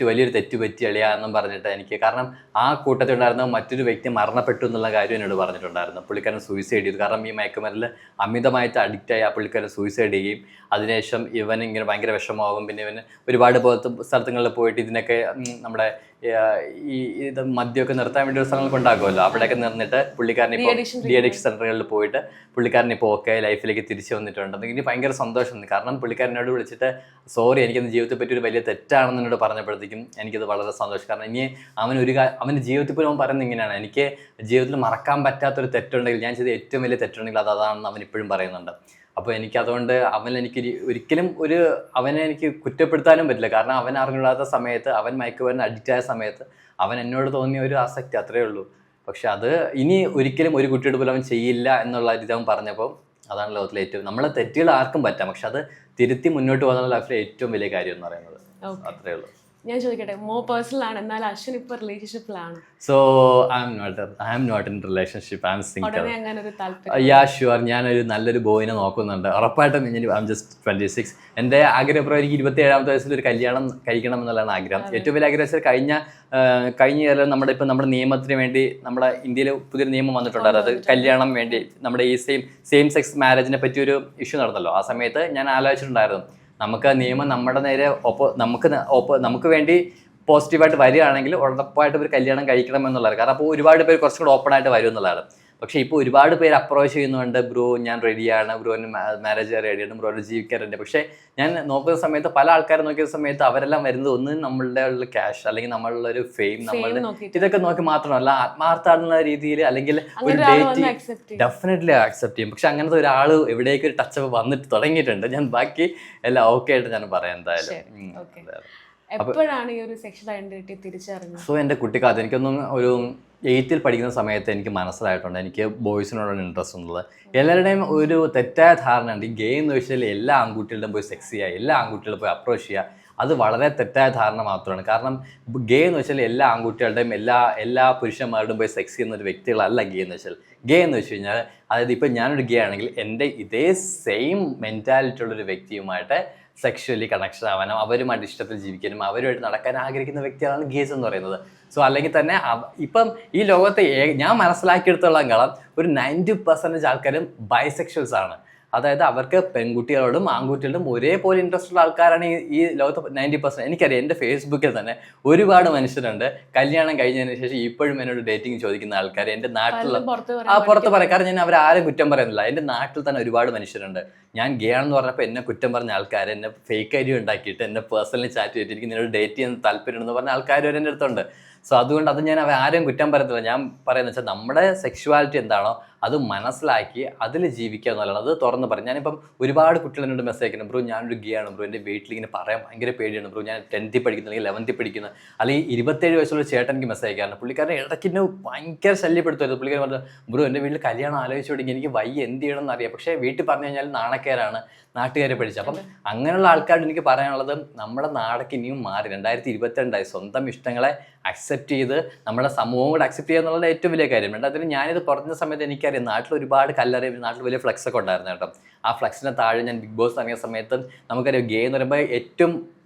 വലിയൊരു തെറ്റ് പറ്റി അളിയാ എന്നും പറഞ്ഞിട്ട് എനിക്ക്. കാരണം ആ കൂട്ടത്തിൽ ഉണ്ടായിരുന്ന മറ്റൊരു വ്യക്തി മരണപ്പെട്ടു എന്നുള്ള കാര്യം എന്നോട് പറഞ്ഞിട്ടുണ്ടായിരുന്നു. പുള്ളിക്കാരൻ സൂയിസൈഡ് ചെയ്തു. കാരണം ഈ മയക്കുമരുന്നിൽ അമിതമായിട്ട് അഡിക്റ്റായി ആ പുള്ളിക്കാരൻ സൂയിസൈഡ് ചെയ്യും. അതിനുശേഷം ഇവൻ ഇങ്ങനെ ഭയങ്കര വിഷമമാകും. പിന്നെ ഇവന് ഒരുപാട് സ്ഥലങ്ങളിൽ പോയിട്ട് ഇതിനൊക്കെ നമ്മുടെ ഇത് മദ്യമൊക്കെ നിർത്താൻ വേണ്ടി ഒരു സ്ഥലങ്ങൾ ഉണ്ടാക്കുമല്ലോ, അവിടെയൊക്കെ നിർന്നിട്ട് പുള്ളിക്കാരൻ ഇപ്പോൾ ഡി അഡിക്ഷൻ സെൻ്ററുകളിൽ പോയിട്ട് പുള്ളിക്കാരൻ ഇപ്പോൾ ഓക്കെ ലൈഫിലേക്ക് തിരിച്ചു വന്നിട്ടുണ്ട്. എനിക്ക് ഭയങ്കര സന്തോഷമുണ്ട്. കാരണം പുള്ളിക്കാരനോട് വിളിച്ചിട്ട് സോറി, എനിക്കത് ജീവിതത്തെ പറ്റി ഒരു വലിയ തെറ്റാണെന്ന് എന്നോട് പറഞ്ഞപ്പോഴത്തേക്കും എനിക്കത് വളരെ സന്തോഷം. കാരണം ഇനി അവൻ്റെ ജീവിതത്തിൽ പോലും അവൻ പറയുന്നത് ഇങ്ങനെയാണ്, എനിക്ക് ജീവിതത്തിൽ മറക്കാൻ പറ്റാത്തൊരു തെറ്റുണ്ടെങ്കിൽ, ഞാൻ ചെയ്ത ഏറ്റവും വലിയ തെറ്റുണ്ടെങ്കിൽ അതാണെന്ന് അവൻ ഇപ്പോഴും പറയുന്നുണ്ട്. അപ്പോൾ എനിക്കതുകൊണ്ട് എനിക്ക് ഒരിക്കലും അവനെ എനിക്ക് കുറ്റപ്പെടുത്താനും പറ്റില്ല. കാരണം അവൻ അറിഞ്ഞിടാത്ത സമയത്ത്, അവൻ മയക്കുമരുന്ന് അഡിക്റ്റ് ആയ സമയത്ത് അവൻ എന്നോട് തോന്നിയ ഒരു ആസക്തി, അത്രയേ ഉള്ളൂ. പക്ഷെ അത് ഇനി ഒരിക്കലും ഒരു കുട്ടിയോട് പോലും അവൻ ചെയ്യില്ല എന്നുള്ള രീതി അവൻ പറഞ്ഞപ്പോൾ അതാണ് ലോകത്തിലെ ഏറ്റവും, നമ്മളെ തെറ്റുകൾ ആർക്കും പറ്റാം, പക്ഷെ അത് തിരുത്തി മുന്നോട്ട് പോകുന്ന ലൈഫിലെ ഏറ്റവും വലിയ കാര്യം എന്ന് പറയുന്നത്. അത്രയേ ഉള്ളൂ. ഞാൻ ചോദിക്കട്ടെ, മോർ പേഴ്സണൽ ആണ്, എന്നാൽ അശ്വിൻ ഇപ്പോൾ റിലേഷൻഷിപ്പിലാണ്. So I am not in relationship, I am single. Ya sure, ഞാനൊരു നല്ലൊരു ബോയിനെ നോക്കുന്നുണ്ട് ഉറപ്പായിട്ടും. I am just 26. എൻ്റെ ആഗ്രഹം എനിക്ക് 27ാമത്തെ വയസ്സിൽ ഒരു കല്യാണം കഴിക്കണം എന്നുള്ളതാണ് ആഗ്രഹം. ഏറ്റവും വലിയ ആഗ്രഹം വെച്ചാൽ കഴിഞ്ഞ കാലം നമ്മുടെ നിയമത്തിന് വേണ്ടി നമ്മുടെ ഇന്ത്യയിൽ പുതിയൊരു നിയമം വന്നിട്ടുണ്ടായിരുന്നു. അത് കല്യാണം വേണ്ടി നമ്മുടെ ഈ സെയിം സെക്സ് മാരേജിനെ പറ്റി ഒരു ഇഷ്യൂ നടന്നല്ലോ. ആ സമയത്ത് ഞാൻ ആലോചിച്ചിട്ടുണ്ടായിരുന്നു, നമുക്ക് നിയമം നമ്മുടെ നേരെ നമുക്ക് വേണ്ടി പോസിറ്റീവായിട്ട് വരികയാണെങ്കിൽ ഉറപ്പായിട്ടും ഒരു കല്യാണം കഴിക്കണം എന്നുള്ളത്. കാരണം അപ്പോൾ ഒരുപാട് പേര് കുറച്ചും കൂടെ ഓപ്പൺ ആയിട്ട് വരും എന്നുള്ളതാണ്. പക്ഷേ ഇപ്പോൾ ഒരുപാട് പേര് അപ്രോച്ച് ചെയ്യുന്നുണ്ട്, ബ്രോ ഞാൻ റെഡിയാണ്, ബ്രോന് മാരേജ് റെഡിയാണ്, ബ്രോന് ജീവിക്കാറുണ്ട്. പക്ഷേ ഞാൻ നോക്കുന്ന സമയത്ത്, പല ആൾക്കാരെ നോക്കിയ സമയത്ത് അവരെല്ലാം വരുന്നത് ഒന്ന് നമ്മളുടെ ഉള്ള ക്യാഷ്, അല്ലെങ്കിൽ നമ്മളുടെ ഒരു ഫെയിം, നമ്മളുടെ ഇതൊക്കെ നോക്കി മാത്രമല്ല, ആത്മാർത്ഥാടുന്ന രീതിയിൽ അല്ലെങ്കിൽ ഒരു ഡേറ്റ് ഡെഫിനറ്റ്ലി ആക്സെപ്റ്റ് ചെയ്യും. പക്ഷെ അങ്ങനത്തെ ഒരാൾ എവിടേക്ക് ഒരു ടച്ചപ്പ് വന്നിട്ട് തുടങ്ങിയിട്ടുണ്ട്. ഞാൻ ബാക്കി എല്ലാം ഓക്കെ ആയിട്ട് ഞാൻ പറയാം എന്തായാലും. എപ്പോഴാണ് ഈ ഒരു സെക്ഷൽ ഐഡന്റിറ്റി തിരിച്ചറിഞ്ഞത്? സോ എൻ്റെ കുട്ടിക്കാലത്ത് എനിക്കൊന്നും ഒരു 8th പഠിക്കുന്ന സമയത്ത് എനിക്ക് മനസ്സിലായിട്ടുണ്ട് എനിക്ക് ബോയ്സിനോടാണ് ഇൻട്രസ്റ്റ് ഉള്ളത്. എല്ലാവരുടെയും ഒരു തെറ്റായ ധാരണ ഉണ്ട്, ഈ ഗേ എന്ന് വെച്ചാൽ എല്ലാ ആൺകുട്ടികളുടെയും പോയി സെക്സ് ചെയ്യുക, എല്ലാ ആൺകുട്ടികളും പോയി അപ്രോച്ച് ചെയ്യുക. അത് വളരെ തെറ്റായ ധാരണ മാത്രമാണ്. കാരണം ഗേ എന്ന് വെച്ചാൽ എല്ലാ ആൺകുട്ടികളുടെയും എല്ലാ പുരുഷന്മാരുടെയും പോയി സെക്സ് ചെയ്യുന്ന ഒരു വ്യക്തികളല്ല ഗേ എന്ന് വെച്ചാൽ. ഗേ എന്ന് വെച്ച് കഴിഞ്ഞാൽ അതായത് ഇപ്പം ഞാനൊരു ഗേ ആണെങ്കിൽ എൻ്റെ ഇതേ സെയിം മെൻറ്റാലിറ്റി ഉള്ളൊരു വ്യക്തിയുമായിട്ട് സെക്ഷുവലി കണക്ഷൻ ആവാനും അവരുമായിട്ട് ഇഷ്ടത്തിൽ ജീവിക്കാനും അവരുമായിട്ട് നടക്കാൻ ആഗ്രഹിക്കുന്ന വ്യക്തികളാണ് ഗേസ് എന്ന് പറയുന്നത്. സോ അല്ലെങ്കിൽ തന്നെ ഇപ്പം ഈ ലോകത്തെ ഞാൻ മനസ്സിലാക്കിയെടുത്തോളം ഒരു 90% ആൾക്കാരും ബൈസെക്ഷൽസ് ആണ്. അതായത് അവർക്ക് പെൺകുട്ടികളോടും ആൺകുട്ടികളോടും ഒരേപോലെ ഇൻട്രസ്റ്റ് ഉള്ള ആൾക്കാരാണ് ഈ ലോകത്ത് 90%. എനിക്കറിയാം എൻ്റെ ഫേസ്ബുക്കിൽ തന്നെ ഒരുപാട് മനുഷ്യരുണ്ട് കല്യാണം കഴിഞ്ഞതിന് ശേഷം ഇപ്പോഴും എന്നോട് ഡേറ്റിംഗ് ചോദിക്കുന്ന ആൾക്കാർ. എൻ്റെ നാട്ടിലുള്ള പുറത്ത് പറയാം, കാരണം ഞാൻ അവരാരും കുറ്റം പറയുന്നില്ല. എൻ്റെ നാട്ടിൽ തന്നെ ഒരുപാട് മനുഷ്യരുണ്ട്. ഞാൻ ഗേ ആണെന്ന് പറഞ്ഞപ്പോൾ എന്നെ കുറ്റം പറഞ്ഞ ആൾക്കാർ, എന്നെ ഫേക്ക് ഐ ഡി ഉണ്ടാക്കിയിട്ട് എന്നെ പേഴ്സണലി ചാറ്റ് ചെയ്തിട്ട് എനിക്ക് നിന്നോട് ഡേറ്റ് ചെയ്യാൻ താല്പര്യമുണ്ടെന്ന് പറഞ്ഞ ആൾക്കാർ വരെ എൻ്റെ അടുത്തുണ്ട്. സോ അതുകൊണ്ട് അത് ഞാൻ ആരെയും കുറ്റം പറയത്തില്ല. ഞാൻ പറയുന്നത് വെച്ചാൽ നമ്മുടെ സെക്ഷുവാലിറ്റി എന്താണോ അത് മനസ്സിലാക്കി അതിൽ ജീവിക്കുക എന്നുള്ളതാണ്. അത് തുറന്ന് പറയും. ഞാനിപ്പം ഒരുപാട് കുട്ടികൾ എന്നോട് മെസ്സേജ് അയക്കണം, ബ്രോ ഞാനൊരു ഗേ ആണ് ബ്രോ, എൻ്റെ വീട്ടിലിങ്ങനെ പറയാൻ ഭയങ്കര പേടിയാണ് ബ്രോ, ഞാൻ 10th പഠിക്കുന്ന അല്ലെങ്കിൽ 11th പഠിക്കുന്ന അല്ലെങ്കിൽ 27 വയസ്സുള്ള ചേട്ടൻ എനിക്ക് മെസ്സേജ് അയക്കാറുണ്ട്. പുള്ളിക്കാരൻ ഇടയ്ക്ക് എന്നെ ഭയങ്കര ശല്യപ്പെടുത്തുമായിരുന്നു. പുള്ളിക്കാരൻ പറഞ്ഞു, ബ്രോ എൻ്റെ വീട്ടിൽ കല്യാണം ആലോചിച്ചു തുടങ്ങി, എനിക്ക് വയ്യ എന്ത് ചെയ്യണം എന്നറിയാം, പക്ഷേ വീട്ടിൽ പറഞ്ഞു കഴിഞ്ഞാൽ നാണക്കേരാണ്, നാട്ടുകാരെ പഠിച്ചു. അപ്പം അങ്ങനെയുള്ള ആൾക്കാരോട് എനിക്ക് പറയാനുള്ളത്, നമ്മുടെ നാടൊക്കെ ഇനിയും മാറി 2022 സ്വന്തം ഇഷ്ടങ്ങളെ അക്സെപ്റ്റ് ചെയ്ത് നമ്മുടെ സമൂഹം കൂടെ അക്സെപ്റ്റ് ചെയ്യുക എന്നുള്ളത് ഏറ്റവും വലിയ കാര്യം. അതിന് ഞാനിത് പറഞ്ഞ സമയത്ത് എനിക്കറിയാം നാട്ടിൽ ഒരുപാട് കല്ലറിയും, നാട്ടിൽ വലിയ ഫ്ലെക്സ് ഒക്കെ ഉണ്ടായിരുന്നു കേട്ടോ. ആ ഫ്ലെക്സിന് താഴെ ഞാൻ ബിഗ് ബോസ് ഇറങ്ങിയ സമയത്ത് നമുക്കറിയാം ഗേ എന്ന് പറയുമ്പോൾ ഏറ്റവും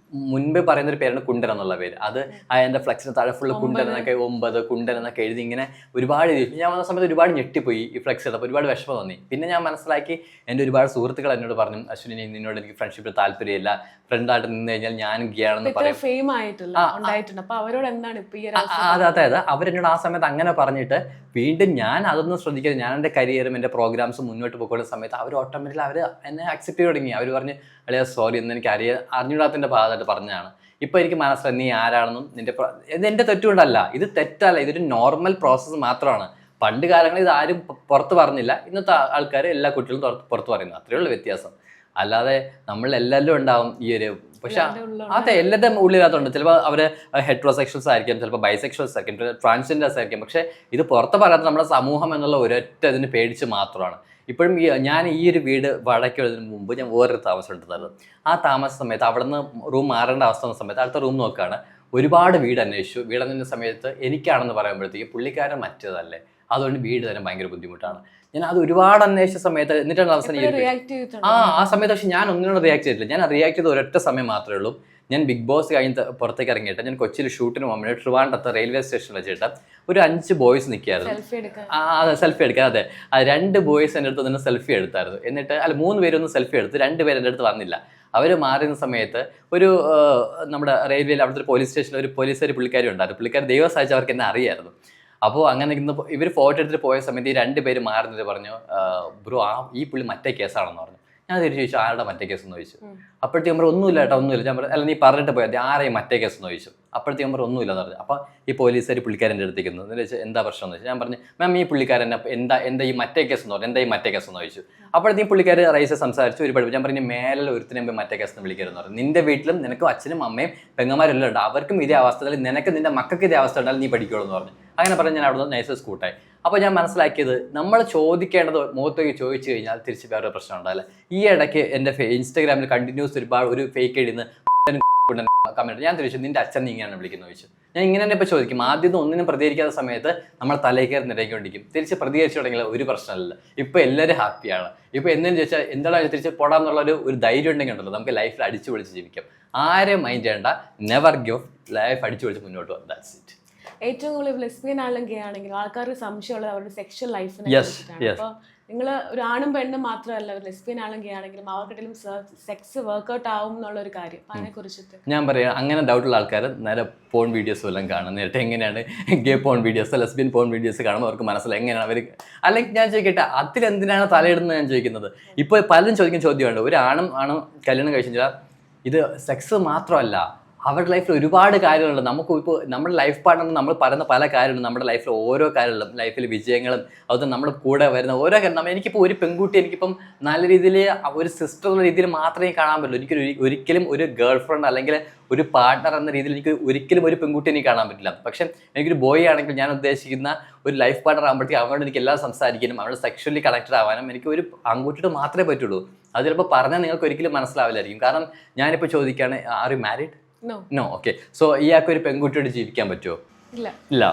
മുൻപേ പറയുന്ന ഒരു പേരാണ് കുണ്ടൻ എന്നുള്ള പേര്. അത് എൻ്റെ ഫ്ലെക്സിന് താഴെ ഫുള്ള് കുണ്ടൻ എന്നൊക്കെ 9 കുണ്ടൻ എന്നൊക്കെ എഴുതി ഇങ്ങനെ ഒരുപാട് ഞാൻ വന്ന സമയത്ത് ഒരുപാട് ഞെട്ടിപ്പോയി ഈ ഫ്ലെക്സ് എടുത്തപ്പോൾ ഒരുപാട് വിഷമം തോന്നി. പിന്നെ ഞാൻ മനസ്സിലാക്കി, എൻ്റെ ഒരുപാട് സുഹൃത്തുക്കൾ എന്നോട് പറഞ്ഞു, അശ്വിനി നിന്നോട് എനിക്ക് ഫ്രണ്ട്ഷിപ്പിൽ താല്പര്യമില്ല, ഫ്രണ്ടായിട്ട് നിന്ന് കഴിഞ്ഞാൽ ഞാൻ ഗേ ആണെന്ന് പറയും. അതായത് അവരെന്നോട് ആ സമയത്ത് അങ്ങനെ പറഞ്ഞിട്ട് വീണ്ടും ഞാൻ അതൊന്നും ശ്രദ്ധിക്കാതെ ഞാൻ എൻ്റെ കരിയറും എൻ്റെ പ്രോഗ്രാംസും മുന്നോട്ട് പോയിക്കൊള്ളുന്ന സമയത്ത് അവർ ഓട്ടോമാറ്റിക്കലി അവർ എന്നെ അക്സെപ്റ്റ് ചെയ്ത് തുടങ്ങി. അവർ പറഞ്ഞ് അളിയാ സോറി എന്ന് എനിക്ക് അറിഞ്ഞൂടാത്തതിൻ്റെ ഭാഗമായിട്ട് പറഞ്ഞതാണ്. ഇപ്പോൾ എനിക്ക് മനസ്സിലായി നീ ആരാണെന്നും എൻ്റെ തെറ്റുകൊണ്ടല്ല, ഇത് തെറ്റല്ല, ഇതൊരു നോർമൽ പ്രോസസ്സ് മാത്രമാണ്. പണ്ട് കാലങ്ങളിൽ ഇത് ആരും പുറത്ത് പറഞ്ഞില്ല, ഇന്നത്തെ ആൾക്കാർ എല്ലാ കുട്ടികളും പുറത്ത് പറയുന്നു, അത്രയേ ഉള്ളൂ വ്യത്യാസം. അല്ലാതെ നമ്മളെല്ലാവരും ഉണ്ടാവും ഈ ഒരു, പക്ഷെ അതെ എല്ലാവരുടെ ഉള്ളിനകത്തുണ്ട്. ചിലപ്പോൾ അവർ ഹെട്രോസെക്ഷൽസ് ആയിരിക്കും, ചിലപ്പോൾ ബൈസെക്ഷൽസ് ആയിരിക്കും, ട്രാൻസ്ജെൻഡേഴ്സ് ആയിരിക്കും. പക്ഷേ ഇത് പുറത്ത് പറയാത്ത നമ്മുടെ സമൂഹം എന്നുള്ള ഒരൊറ്റ ഇതിന് പേടിച്ച് മാത്രമാണ്. ഇപ്പോഴും ഞാൻ ഈ ഒരു വീട് വാടകയ്ക്ക് വരുന്നതിന് മുമ്പ് ഞാൻ വേറൊരു താമസം എടുത്തത്. ആ താമസ സമയത്ത് അവിടെ നിന്ന് റൂം മാറേണ്ട അവസ്ഥ വന്ന സമയത്ത് അടുത്ത റൂം നോക്കുകയാണ്, ഒരുപാട് വീട് അന്വേഷിച്ചു. വീടന്വേഷിച്ച സമയത്ത് എനിക്കാണെന്ന് പറയുമ്പോഴത്തേക്ക് പുള്ളിക്കാരൻ മറ്റേതല്ലേ, അതുകൊണ്ട് വീട് തന്നെ ഭയങ്കര ബുദ്ധിമുട്ടാണ്. ഞാൻ അത് ഒരുപാട് അന്വേഷിച്ച സമയത്ത് എന്നിട്ടാണ് അവസാനം ആ സമയത്ത്. പക്ഷെ ഞാൻ ഒന്നിനോട് റിയാക്ട് ചെയ്തിട്ടില്ല. ഞാൻ റിയാക്ട് ചെയ്ത് ഒരൊറ്റ സമയം മാത്രമേ ഉള്ളൂ. ഞാൻ ബിഗ് ബോസ് കഴിഞ്ഞ് പുറത്തേക്ക് ഇറങ്ങിയിട്ട് ഞാൻ കൊച്ചിയിൽ ഷൂട്ടിന് പോകുമ്പോൾ ട്രിവാൻഡ്രത്ത് റെയിൽവേ സ്റ്റേഷനിൽ വെച്ചിട്ട് ഒരു 5 ബോയ്സ് നിൽക്കുകയായിരുന്നു. അതെ സെൽഫി എടുക്കാൻ. അതെ 2 ബോയ്സ് എൻ്റെ അടുത്ത് നിന്ന് സെൽഫി എടുത്തായിരുന്നു. എന്നിട്ട് 3 പേരൊന്നും സെൽഫി എടുത്ത്, 2 പേര് എൻ്റെ അടുത്ത് വന്നില്ല. അവർ മാറുന്ന സമയത്ത് ഒരു നമ്മുടെ റെയിൽവേയിൽ അവിടുത്തെ ഒരു പോലീസ് സ്റ്റേഷനിൽ ഒരു പോലീസുകാർ പുള്ളിക്കാരി ഉണ്ടായിരുന്നു. പുള്ളിക്കാരി ദൈവം സഹായിച്ച് അവർക്ക് എന്നെ അറിയായിരുന്നു. അപ്പോൾ അങ്ങനെ ഇവർ ഫോട്ടോ എടുത്തിട്ട് പോയ സമയത്ത് ഈ 2 പേര് മാറുന്നത് പറഞ്ഞു, ബ്രോ ഈ പുള്ളി മറ്റേ കേസാണെന്ന് പറഞ്ഞു. ഞാൻ തിരിച്ചു ചോദിച്ചു ആരുടെ മറ്റേ കേസ് എന്ന് ചോദിച്ചു. അപ്പോഴത്തേക്കും നമ്മൾ ഒന്നുമില്ല കേട്ടോ, ഒന്നുമില്ല. ഞാൻ പറഞ്ഞു അല്ല നീ പറഞ്ഞിട്ട് പോയത് ആരെയും മറ്റേ കേസ് എന്ന് ചോദിച്ചു. അപ്പോഴത്തേക്കും നമ്മൾ ഒന്നുമില്ല എന്ന് പറഞ്ഞു. അപ്പോൾ ഈ പോലീസുകാർ പുള്ളിക്കാരൻ്റെ അടുത്തേക്കുന്നു. എന്ന് വെച്ചാൽ എന്താ പ്രശ്നം എന്ന് വെച്ചാൽ ഞാൻ പറഞ്ഞു മാം ഈ പുള്ളിക്കാരൻ എന്താ ഈ മറ്റേ കേസ് എന്ന് പറഞ്ഞു, എന്താ ഈ മറ്റേ കേസ് എന്ന് ചോദിച്ചു. അപ്പോഴത്തേക്കും പുള്ളിക്കാർ റൈസ് സംസാരിച്ചു ഒരുപാട്. ഞാൻ പറഞ്ഞു മേലെ ഒരുത്തിനെ മറ്റേ കേസ് എന്ന് വിളിക്കരുതെന്ന് പറഞ്ഞു. നിന്റെ വീട്ടിലും നിനക്കും അച്ഛനും അമ്മയും പെങ്ങന്മാരെല്ലാം ഉണ്ട്, അവർക്കും ഇതേ അവസ്ഥ, അല്ലെങ്കിൽ നിനക്ക് നിന്റെ മക്കൾക്ക് ഇതേ അവസ്ഥ ഉണ്ടായാലും നീ പഠിക്കുള്ളൂ എന്ന് പറഞ്ഞു. അങ്ങനെ പറഞ്ഞ് ഞാൻ അവിടെ നിന്ന് നൈസ് സ്കൂട്ടായി. അപ്പോൾ ഞാൻ മനസ്സിലാക്കിയത് നമ്മൾ ചോദിക്കേണ്ടത് മുഖത്തേക്ക് ചോദിച്ചു കഴിഞ്ഞാൽ തിരിച്ച് വേറൊരു പ്രശ്നം ഉണ്ടാവില്ല. ഈ ഇടയ്ക്ക് എൻ്റെ ഇൻസ്റ്റാഗ്രാമിൽ കണ്ടിന്യൂസ് ഒരു ഫേക്ക് ഐഡിന്ന് കമൻറ്റ് ഞാൻ തിരിച്ചു നിന്റെ അച്ഛൻ നീ ഇങ്ങനെയാണ് വിളിക്കുന്നത് ചോദിച്ചു. ഞാൻ ഇങ്ങനെ തന്നെ ഇപ്പോൾ ചോദിക്കും. ആദ്യം ഒന്നിനും പ്രതികരിക്കാത്ത സമയത്ത് നമ്മൾ തലയിൽ നിരക്കൊണ്ടിരിക്കും. തിരിച്ച് പ്രതികരിച്ചു തുടങ്ങിയാൽ ഒരു പ്രശ്നമില്ല. ഇപ്പോൾ എല്ലാവരും ഹാപ്പിയാണ്. ഇപ്പോൾ എന്തെങ്കിലും ചോദിച്ചാൽ എന്താണ് തിരിച്ച് പോടാന്നുള്ള ഒരു ധൈര്യം ഉണ്ടെങ്കിൽ ഉണ്ടല്ലോ നമുക്ക് ലൈഫിൽ അടിച്ചു പൊളിച്ച് ജീവിക്കാം. ആരെയും മൈൻഡ് ചെയ്യേണ്ട, നെവർ ഗിവ്, ലൈഫ് അടിച്ചു പൊളിച്ച് മുന്നോട്ട് പോകും. That's it. ഏറ്റവും കൂടുതൽ ലെസ്ബിയൻ ആണെങ്കിലും ഗേ ആണെങ്കിലും ആൾക്കാർക്ക് സംശയമുള്ളത് അവരുടെ സെക്ഷൽ ലൈഫിനെ കുറിച്ചിട്ടാണ്. അപ്പോൾ നിങ്ങൾ ഒരു ആണും പെണ്ണും മാത്രമല്ല, ഒരു ലെസ്ബിയൻ ആണെങ്കിലും ഗേ ആണെങ്കിലും അവർക്കിടയിലും സെക്സ് വർക്ക്ഔട്ട് ആവും എന്നുള്ള ഒരു കാര്യം, അതിനെ കുറിച്ചിട്ട് ഞാൻ പറയാം. അങ്ങനെ ഡൗട്ടുള്ള ആൾക്കാർ നേരെ പോൺ വീഡിയോസ് എല്ലാം കാണും. നേരിട്ട് എങ്ങനെയാണ് gay porn videos lesbian porn videos കാണുമ്പോൾ അവർക്ക് മനസ്സിലായി എങ്ങനെയാണ് അവർ. അല്ലെങ്കിൽ ഞാൻ ചോദിക്കട്ടെ, അതിലെന്തിനാണ് തലയിടുന്നത് ഞാൻ ചോദിക്കുന്നത്. ഇപ്പോൾ പലരും ചോദിക്കുന്ന ചോദ്യമുണ്ട്, ഒരു ആണും കല്യാണം കഴിച്ചാൽ ഇത് സെക്സ് മാത്രമല്ല അവരുടെ ലൈഫിൽ ഒരുപാട് കാര്യങ്ങളുണ്ട്. നമുക്ക് ഇപ്പോൾ നമ്മുടെ ലൈഫ് പാർട്ണർ നമ്മൾ പറയുന്ന പല കാര്യങ്ങളും നമ്മുടെ ലൈഫിൽ ഓരോ കാര്യങ്ങളും ലൈഫിൽ വിജയങ്ങളും അതുപോലെ നമ്മുടെ കൂടെ വരുന്ന ഓരോ കാര്യം. എനിക്കിപ്പോൾ ഒരു പെൺകുട്ടി എനിക്കിപ്പം നല്ല രീതിയിൽ ഒരു സിസ്റ്റർ എന്ന രീതിയിൽ മാത്രമേ കാണാൻ പറ്റുള്ളൂ. ഒരിക്കലും ഒരു ഗേൾ ഫ്രണ്ട് അല്ലെങ്കിൽ ഒരു പാർട്ണർ എന്ന രീതിയിൽ എനിക്ക് ഒരിക്കലും ഒരു പെൺകുട്ടി എനിക്ക് കാണാൻ പറ്റില്ല. പക്ഷേ എനിക്കൊരു ബോയ് ആണെങ്കിൽ ഞാൻ ഉദ്ദേശിക്കുന്ന ഒരു ലൈഫ് പാർട്ണർ ആകുമ്പോഴത്തേക്ക് അവനോട് എനിക്ക് എല്ലാം സംസാരിക്കാനും അവനോട് സെക്ഷലി കണക്റ്റഡ് ആവാനും എനിക്ക് ഒരു ആൺകുട്ടിയോട് മാത്രമേ പറ്റുള്ളൂ. അത് ചിലപ്പോൾ പറഞ്ഞാൽ നിങ്ങൾക്ക് ഒരിക്കലും മനസ്സിലാവില്ലായിരിക്കും. കാരണം ഞാനിപ്പോൾ ചോദിക്കുകയാണ്, are you married? No. Okay. So ഇയാൾക്ക് ഒരു പെൺകുട്ടിയോട് ജീവിക്കാൻ പറ്റുമോ? ഇല്ല.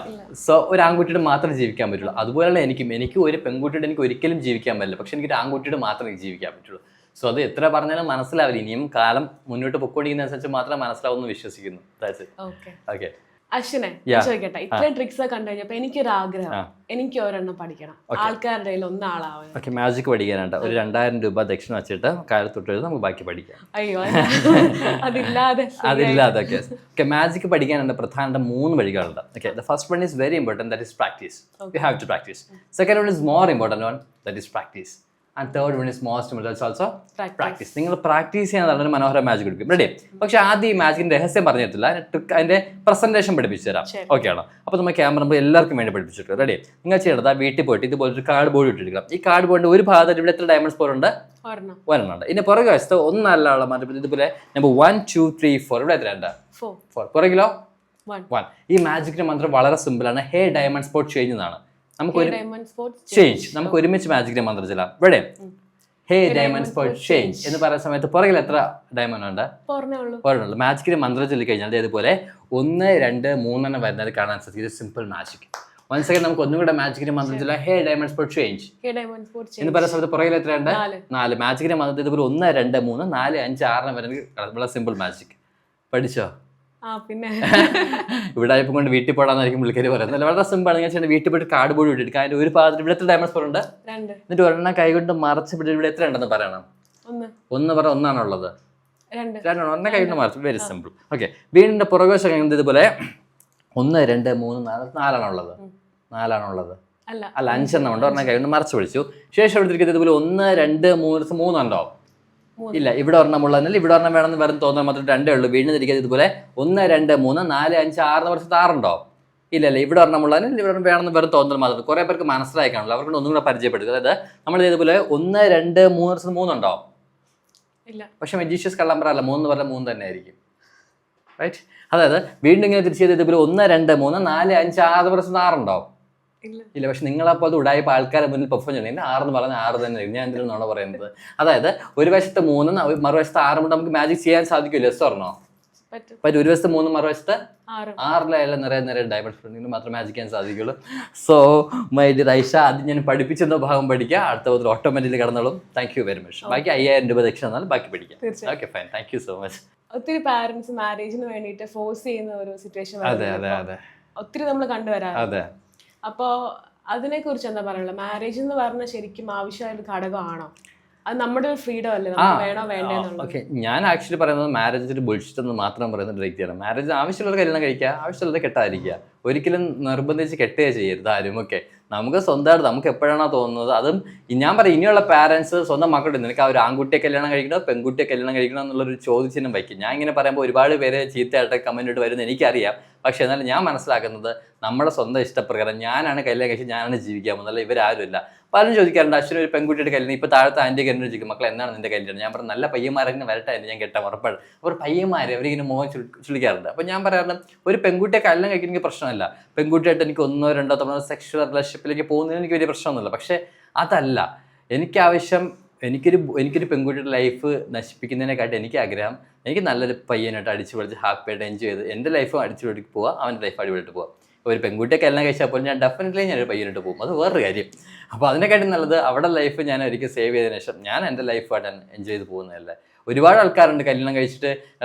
സോ ഒരു ആൺകുട്ടിയോട് മാത്രമേ ജീവിക്കാൻ പറ്റുള്ളൂ. അതുപോലെയുള്ള എനിക്ക് ഒരു പെൺകുട്ടിയോട് എനിക്ക് ഒരിക്കലും ജീവിക്കാൻ പറ്റില്ല. പക്ഷെ എനിക്കൊരു ആൺകുട്ടിയോട് മാത്രമേ ജീവിക്കാൻ പറ്റുള്ളൂ. സോ അത് എത്ര പറഞ്ഞാലും മനസ്സിലാവില്ല. ഇനിയും കാലം മുന്നോട്ട് പൊക്കോണ്ടിരിക്കുന്നതനുസരിച്ച് മാത്രമേ മനസ്സിലാവുമെന്ന് വിശ്വസിക്കുന്നു. ഓക്കെ. അശ്വിനെ ചോദിക്കട്ടെ, ഇത്രയും ട്രിക്സ് കണ്ടു കഴിഞ്ഞപ്പോ എനിക്കൊരു ആഗ്രഹം, എനിക്ക് ഒരെണ്ണം പഠിക്കണം, ആൾക്കാരുടെ ഒന്നാളാവാൻ. ഓക്കെ, മാജിക് പഠിക്കാനുണ്ട്. ഒരു 2000 രൂപ ദക്ഷിണ വെച്ചിട്ട് കാലത്തൊട്ട് നമുക്ക് ബാക്കി പഠിക്കാം. അയ്യോ, അതില്ലാതെ ഓക്കെ. മാജിക് പഠിക്കാനുണ്ട് പ്രധാന 3 വഴികളുണ്ട്. Okay, the first one is very important, that is practice. You have to practice. Second one is more important one, that is practice. And third one is most important, also practice. നിങ്ങൾ practice ചെയ്യാൻ നല്ലൊരു മനോഹര magic എടുക്കും. Ready? പക്ഷേ ആദ്യം ഈ മാജിക്കിന്റെ രഹസ്യം പറഞ്ഞു തരത്തില്ല, അതിന്റെ പ്രസന്റേഷൻ പഠിപ്പിച്ചു തരാം. ഓക്കെ ആണോ? അപ്പോൾ നമ്മൾ ക്യാമറ എല്ലാവർക്കും വേണ്ടി പഠിപ്പിച്ചിട്ട് റെഡി? നിങ്ങൾ ചെയ്യേണ്ടത് വീട്ടിൽ പോയിട്ട് ഇതുപോലൊരു കാർഡ് ബോർഡ് ഇട്ടിരിക്കണം. ഈ കാർഡ് ബോർഡിന്റെ ഒരു ഭാഗത്ത് ഇവിടെ എത്ര ഡയമണ്ട്സ് ബോർഡ് ഉണ്ട്? 1 ഉണ്ട്. ഇതിന്റെ പുറകെ വശത്ത് ഒന്നല്ല മാറ്റി ഇതുപോലെ നമ്പർ 1 2 3 4 ഇവിടെ എത്ര ഉണ്ട്? 4. പുറകിലോ 1. ഈ മാജിക്കിന്റെ മന്ത്രം വളരെ സിമ്പിൾ ആണ്. ഹേ ഡയമണ്ട് സ്പോട്ട് ചേഞ്ച് എന്നാണ്. നമുക്ക് ഒരുമിച്ച് മാജിക്കിന്റെ മന്ത്രം ചെല്ലാം. ഇവിടെ ഹേ ഡയമണ്ട് സ്പോട്ട് ചേഞ്ച് എന്ന് പറയുന്ന സമയത്ത് പുറകിൽ എത്ര ഡയമണ്ട് ഉണ്ട്? 4. മാജിക്കിന്റെ മന്ത്രം ചൊല്ലി കഴിഞ്ഞാൽ ഇതുപോലെ 1 2 3 വരുന്നത് കാണാൻ സാധിക്കും. ഇത് സിമ്പിൾ മാജിക്. 1 സെക്കൻഡ് നമുക്ക് ഒന്നും കൂടെ മാജിക്കിന്റെ മന്ത്രം ചൊല്ലാം. ഹേ ഡയമണ്ട് സ്പോട്ട് ചേഞ്ച് എന്ന് പറയുന്ന സമയത്ത് പുറകിൽ എത്ര ഉണ്ട്? 4. മാജിക്കിന്റെ മന്ത്രത്തിൽ ഇതുപോലെ 1 2 3 4 5 6 വരുന്നത് വളരെ സിമ്പിൾ മാജിക്. പഠിച്ചോ? പിന്നെ ഇവിടെ ഇപ്പം കൊണ്ട് വീട്ടിൽ പോടാന്നായിരിക്കും വിളിക്കാര് പറയുന്നത്. വളരെ സിമ്പിൾ ആണ്. ഞാൻ വീട്ടിൽ പോയിട്ട് കാർഡ് ബോർഡ് ഇട്ടിട്ട് അതിന്റെ ഒരു ഭാഗത്ത് ഇവിടെ എത്ര ഡയമണ്ട്സ് ഉണ്ട്? 2. എന്നിട്ട് ഒരെണ്ണം കൈകൊണ്ട് മറച്ച് ഇവിടെ എത്ര ഉണ്ടെന്ന് പറയണം. 1 പറ 1 ആണുള്ളത്. 2 ഒരെണ്ണം കൈകൊണ്ട് മറച്ച്. Very simple. ഓക്കെ. വീടിന്റെ പുറകുവശം ഇതുപോലെ 1 2 3 4 4ആണുള്ളത്. 4ആണുള്ളത് അല്ല 5 എണ്ണം ഉണ്ട്. ഒരെണ്ണം കൈകൊണ്ട് മറച്ച് പിടിച്ചു. ശേഷം എടുത്തിരിക്കുന്നത് ഇതുപോലെ 1 2 3 ഉണ്ടോ? ഇല്ല. ഇവിടെ ഒരെണ്ണം ഉള്ളതിനാൽ ഇവിടെ ഒരെണ്ണം വേണമെന്ന് വെറും തോന്നാൻ മാത്രം 2 ഉള്ളൂ. വീണ്ടും തിരിക്കുന്നത് ഇതുപോലെ 1 2 3 4 5 6 വർഷത്തെ 6 ഉണ്ടോ? ഇല്ല. ഇവിടെ ഒരെണ്ണം ഉള്ളതിനാൽ ഇവിടെ വേണമെന്ന് വെറും തോന്നൽ മാത്രം. കുറെ പേർക്ക് മനസ്സിലായി കാണുള്ളൂ. അവർക്ക് ഒന്നും കൂടെ പരിചയപ്പെടുക. അതായത് നമ്മൾ ഇതുപോലെ 1 2 3 ഉണ്ടോ? ഇല്ല. പക്ഷെ മജീഷ്യസ് കള്ളം പറയല്ല, 3 പറഞ്ഞാൽ 3 തന്നെ ആയിരിക്കും. റൈറ്റ്? അതായത് വീണ്ടും ഇങ്ങനെ തിരിച്ചു ചെയ്ത് ഇതുപോലെ 1 2 3 4 5 6 വർഷത്തെ 6 ഉണ്ടോ? ഇല്ല. പക്ഷെ നിങ്ങളപ്പോൾ അത് ഉടായ്പ ആൾക്കാരെ മുന്നിൽ പെർഫോം ചെയ്യണം. 6 എന്ന് പറഞ്ഞാൽ 6 തന്നെ. ഞാൻ എന്തെങ്കിലും നോണ പറയുന്നത്. അതായത് ഒരു വശത്ത് 3 മറുവശത്ത് 6 കൊണ്ട് നമുക്ക് മാജിക് ചെയ്യാൻ സാധിക്കില്ല. എസ് പറഞ്ഞോ? പറ്റും. ഒരു വശത്ത് 3 മറുവശത്ത് 6 നിറയെ ഡയമണ്ട് ഫ്രണ്ടിന് മാത്രമേ മാജിക് ചെയ്യാൻ സാധിക്കുള്ളൂ. സോ മൈ ഡിയർ ഐഷ, അത് ഞാൻ പഠിപ്പിച്ചെന്ന ഭാഗം പഠിക്കുക. അടുത്ത മുതൽ ഓട്ടോമാറ്റിക്കലി കടന്നോളും. Thank you very much. ബാക്കി 5000 രൂപ ദക്ഷിണ എന്നാൽ ബാക്കി പഠിക്കാം. Okay, fine. Thank you so much. ഒത്തിരി പാരന്റ്സ് മാരേജിന് വേണ്ടിയിട്ട് ഫോഴ്സ് ചെയ്യുന്ന ഒരു സിറ്റുവേഷൻ ഒത്തിരി നമ്മൾ കണ്ടുവരാം. അതെ. അപ്പോൾ അതിനെ കുറിച്ച് എന്താ പറയുള്ളത്? മാരേജ് എന്ന് പറഞ്ഞാൽ ശരിക്കും ആവശ്യമായ ഒരു ഘടകമാണോ? അത് നമ്മുടെ ഒരു ഫ്രീഡം അല്ലേ, വേണോ വേണ്ടേന്നുള്ളത്? ഓക്കെ, ഞാൻ ആക്ച്വലി പറയുന്നത് മാരേജ് ഒരു ബുൾഷിറ്റ് എന്ന് മാത്രം പറയുന്ന ഒരു വ്യക്തിയാണ്. മാരേജ് ആവശ്യമുള്ളത് കല്യാണം കഴിക്കുക, ആവശ്യമുള്ളത് കെട്ടാതിരിക്കുക. ഒരിക്കലും നിർബന്ധിച്ച് കെട്ടുക ചെയ്യരുത് ആരും. ഓക്കെ, നമുക്ക് സ്വന്തമായിട്ട് നമുക്ക് എപ്പോഴാണോ തോന്നുന്നത്. അതും ഞാൻ പറയും, ഇനിയുള്ള പാരൻസ് സ്വന്തം മക്കളുടെ നിനക്ക് ആ ഒരു ആൺകുട്ടിയെ കല്യാണം കഴിക്കണോ പെൺകുട്ടിയെ കല്യാണം കഴിക്കണോ എന്നുള്ളൊരു ചോദ്യചിഹ്നം വയ്ക്കും. ഞാൻ ഇങ്ങനെ പറയുമ്പോൾ ഒരുപാട് പേര് ചീത്തയായിട്ട് കമന്റ് ഇട്ട് വരുന്നത് എനിക്കറിയാം. പക്ഷെ എന്നാലും ഞാൻ മനസ്സിലാക്കുന്നത് നമ്മുടെ സ്വന്തം ഇഷ്ടപ്രകാരം ഞാനാണ് കല്യാണം കഴിച്ച് ഞാനാണ് ജീവിക്കാൻ പോകുന്നത്, ഇവരാരുമില്ല. പലരും ചോദിക്കാറുണ്ട്, അശ്വിന് ഒരു പെൺകുട്ടിയുടെ കല്യാണം. ഇപ്പോൾ താഴത്തെ ആൻറ്റിക്ക് എന്നോട് ചോദിക്കും, മക്കളെ എന്നാണ് നിന്റെ കല്യാണം? ഞാൻ പറഞ്ഞു, നല്ല പയ്യന്മാരങ്ങനെ വരട്ടെ, ഞാൻ കെട്ടാൻ ഉറപ്പാണ്. അവർ പയ്യന്മാർ അവരിങ്ങനെ മോഹം ചുളിക്കാറുണ്ട്. അപ്പോൾ ഞാൻ പറയാറുണ്ട്, ഒരു പെൺകുട്ടിയെ കല്യാണം കഴിക്കാൻ എനിക്ക് പ്രശ്നമല്ല. പെൺകുട്ടിയായിട്ട് എനിക്ക് 1 2 തവണ സെക്ഷൽ റിലേഷൻഷിപ്പിലേക്ക് പോകുന്നതിന് എനിക്ക് വലിയ പ്രശ്നമൊന്നുമില്ല. പക്ഷേ അതല്ല എനിക്കാവശ്യം. എനിക്കൊരു പെൺകുട്ടിയുടെ ലൈഫ് നശിപ്പിക്കുന്നതിനെക്കാട്ടി എനിക്ക് ആഗ്രഹം എനിക്ക് നല്ലൊരു പയ്യനായിട്ട് അടിച്ചു പൊളിച്ച് ഹാപ്പിയായിട്ട് എൻജോയ് ചെയ്ത് എൻ്റെ ലൈഫ് അടിച്ചു പൊളിക്ക് പോവുക, അവൻ്റെ ലൈഫ് അടിപൊളിയിട്ട് പോവുക. ഒരു പെൺകുട്ടിയെ കല്യാണം കഴിച്ചാൽ പോലും ഞാൻ ഡെഫിനറ്റ്ലി ഞാനൊരു പയ്യനായിട്ട് പോകും. അത് വേറൊരു കാര്യം. അപ്പോൾ അതിനെക്കാട്ടി നല്ലത് അവിടെ ലൈഫ് ഞാൻ ഒരിക്കൽ സേവ് ചെയ്തതിനു ശേഷം ഞാൻ എൻ്റെ ലൈഫായിട്ട് എൻജോയ് ചെയ്ത് പോകുന്നതല്ലേ. ഒരുപാട് ആൾക്കാരുണ്ട് കല്യാണം കഴിച്ചിട്ട്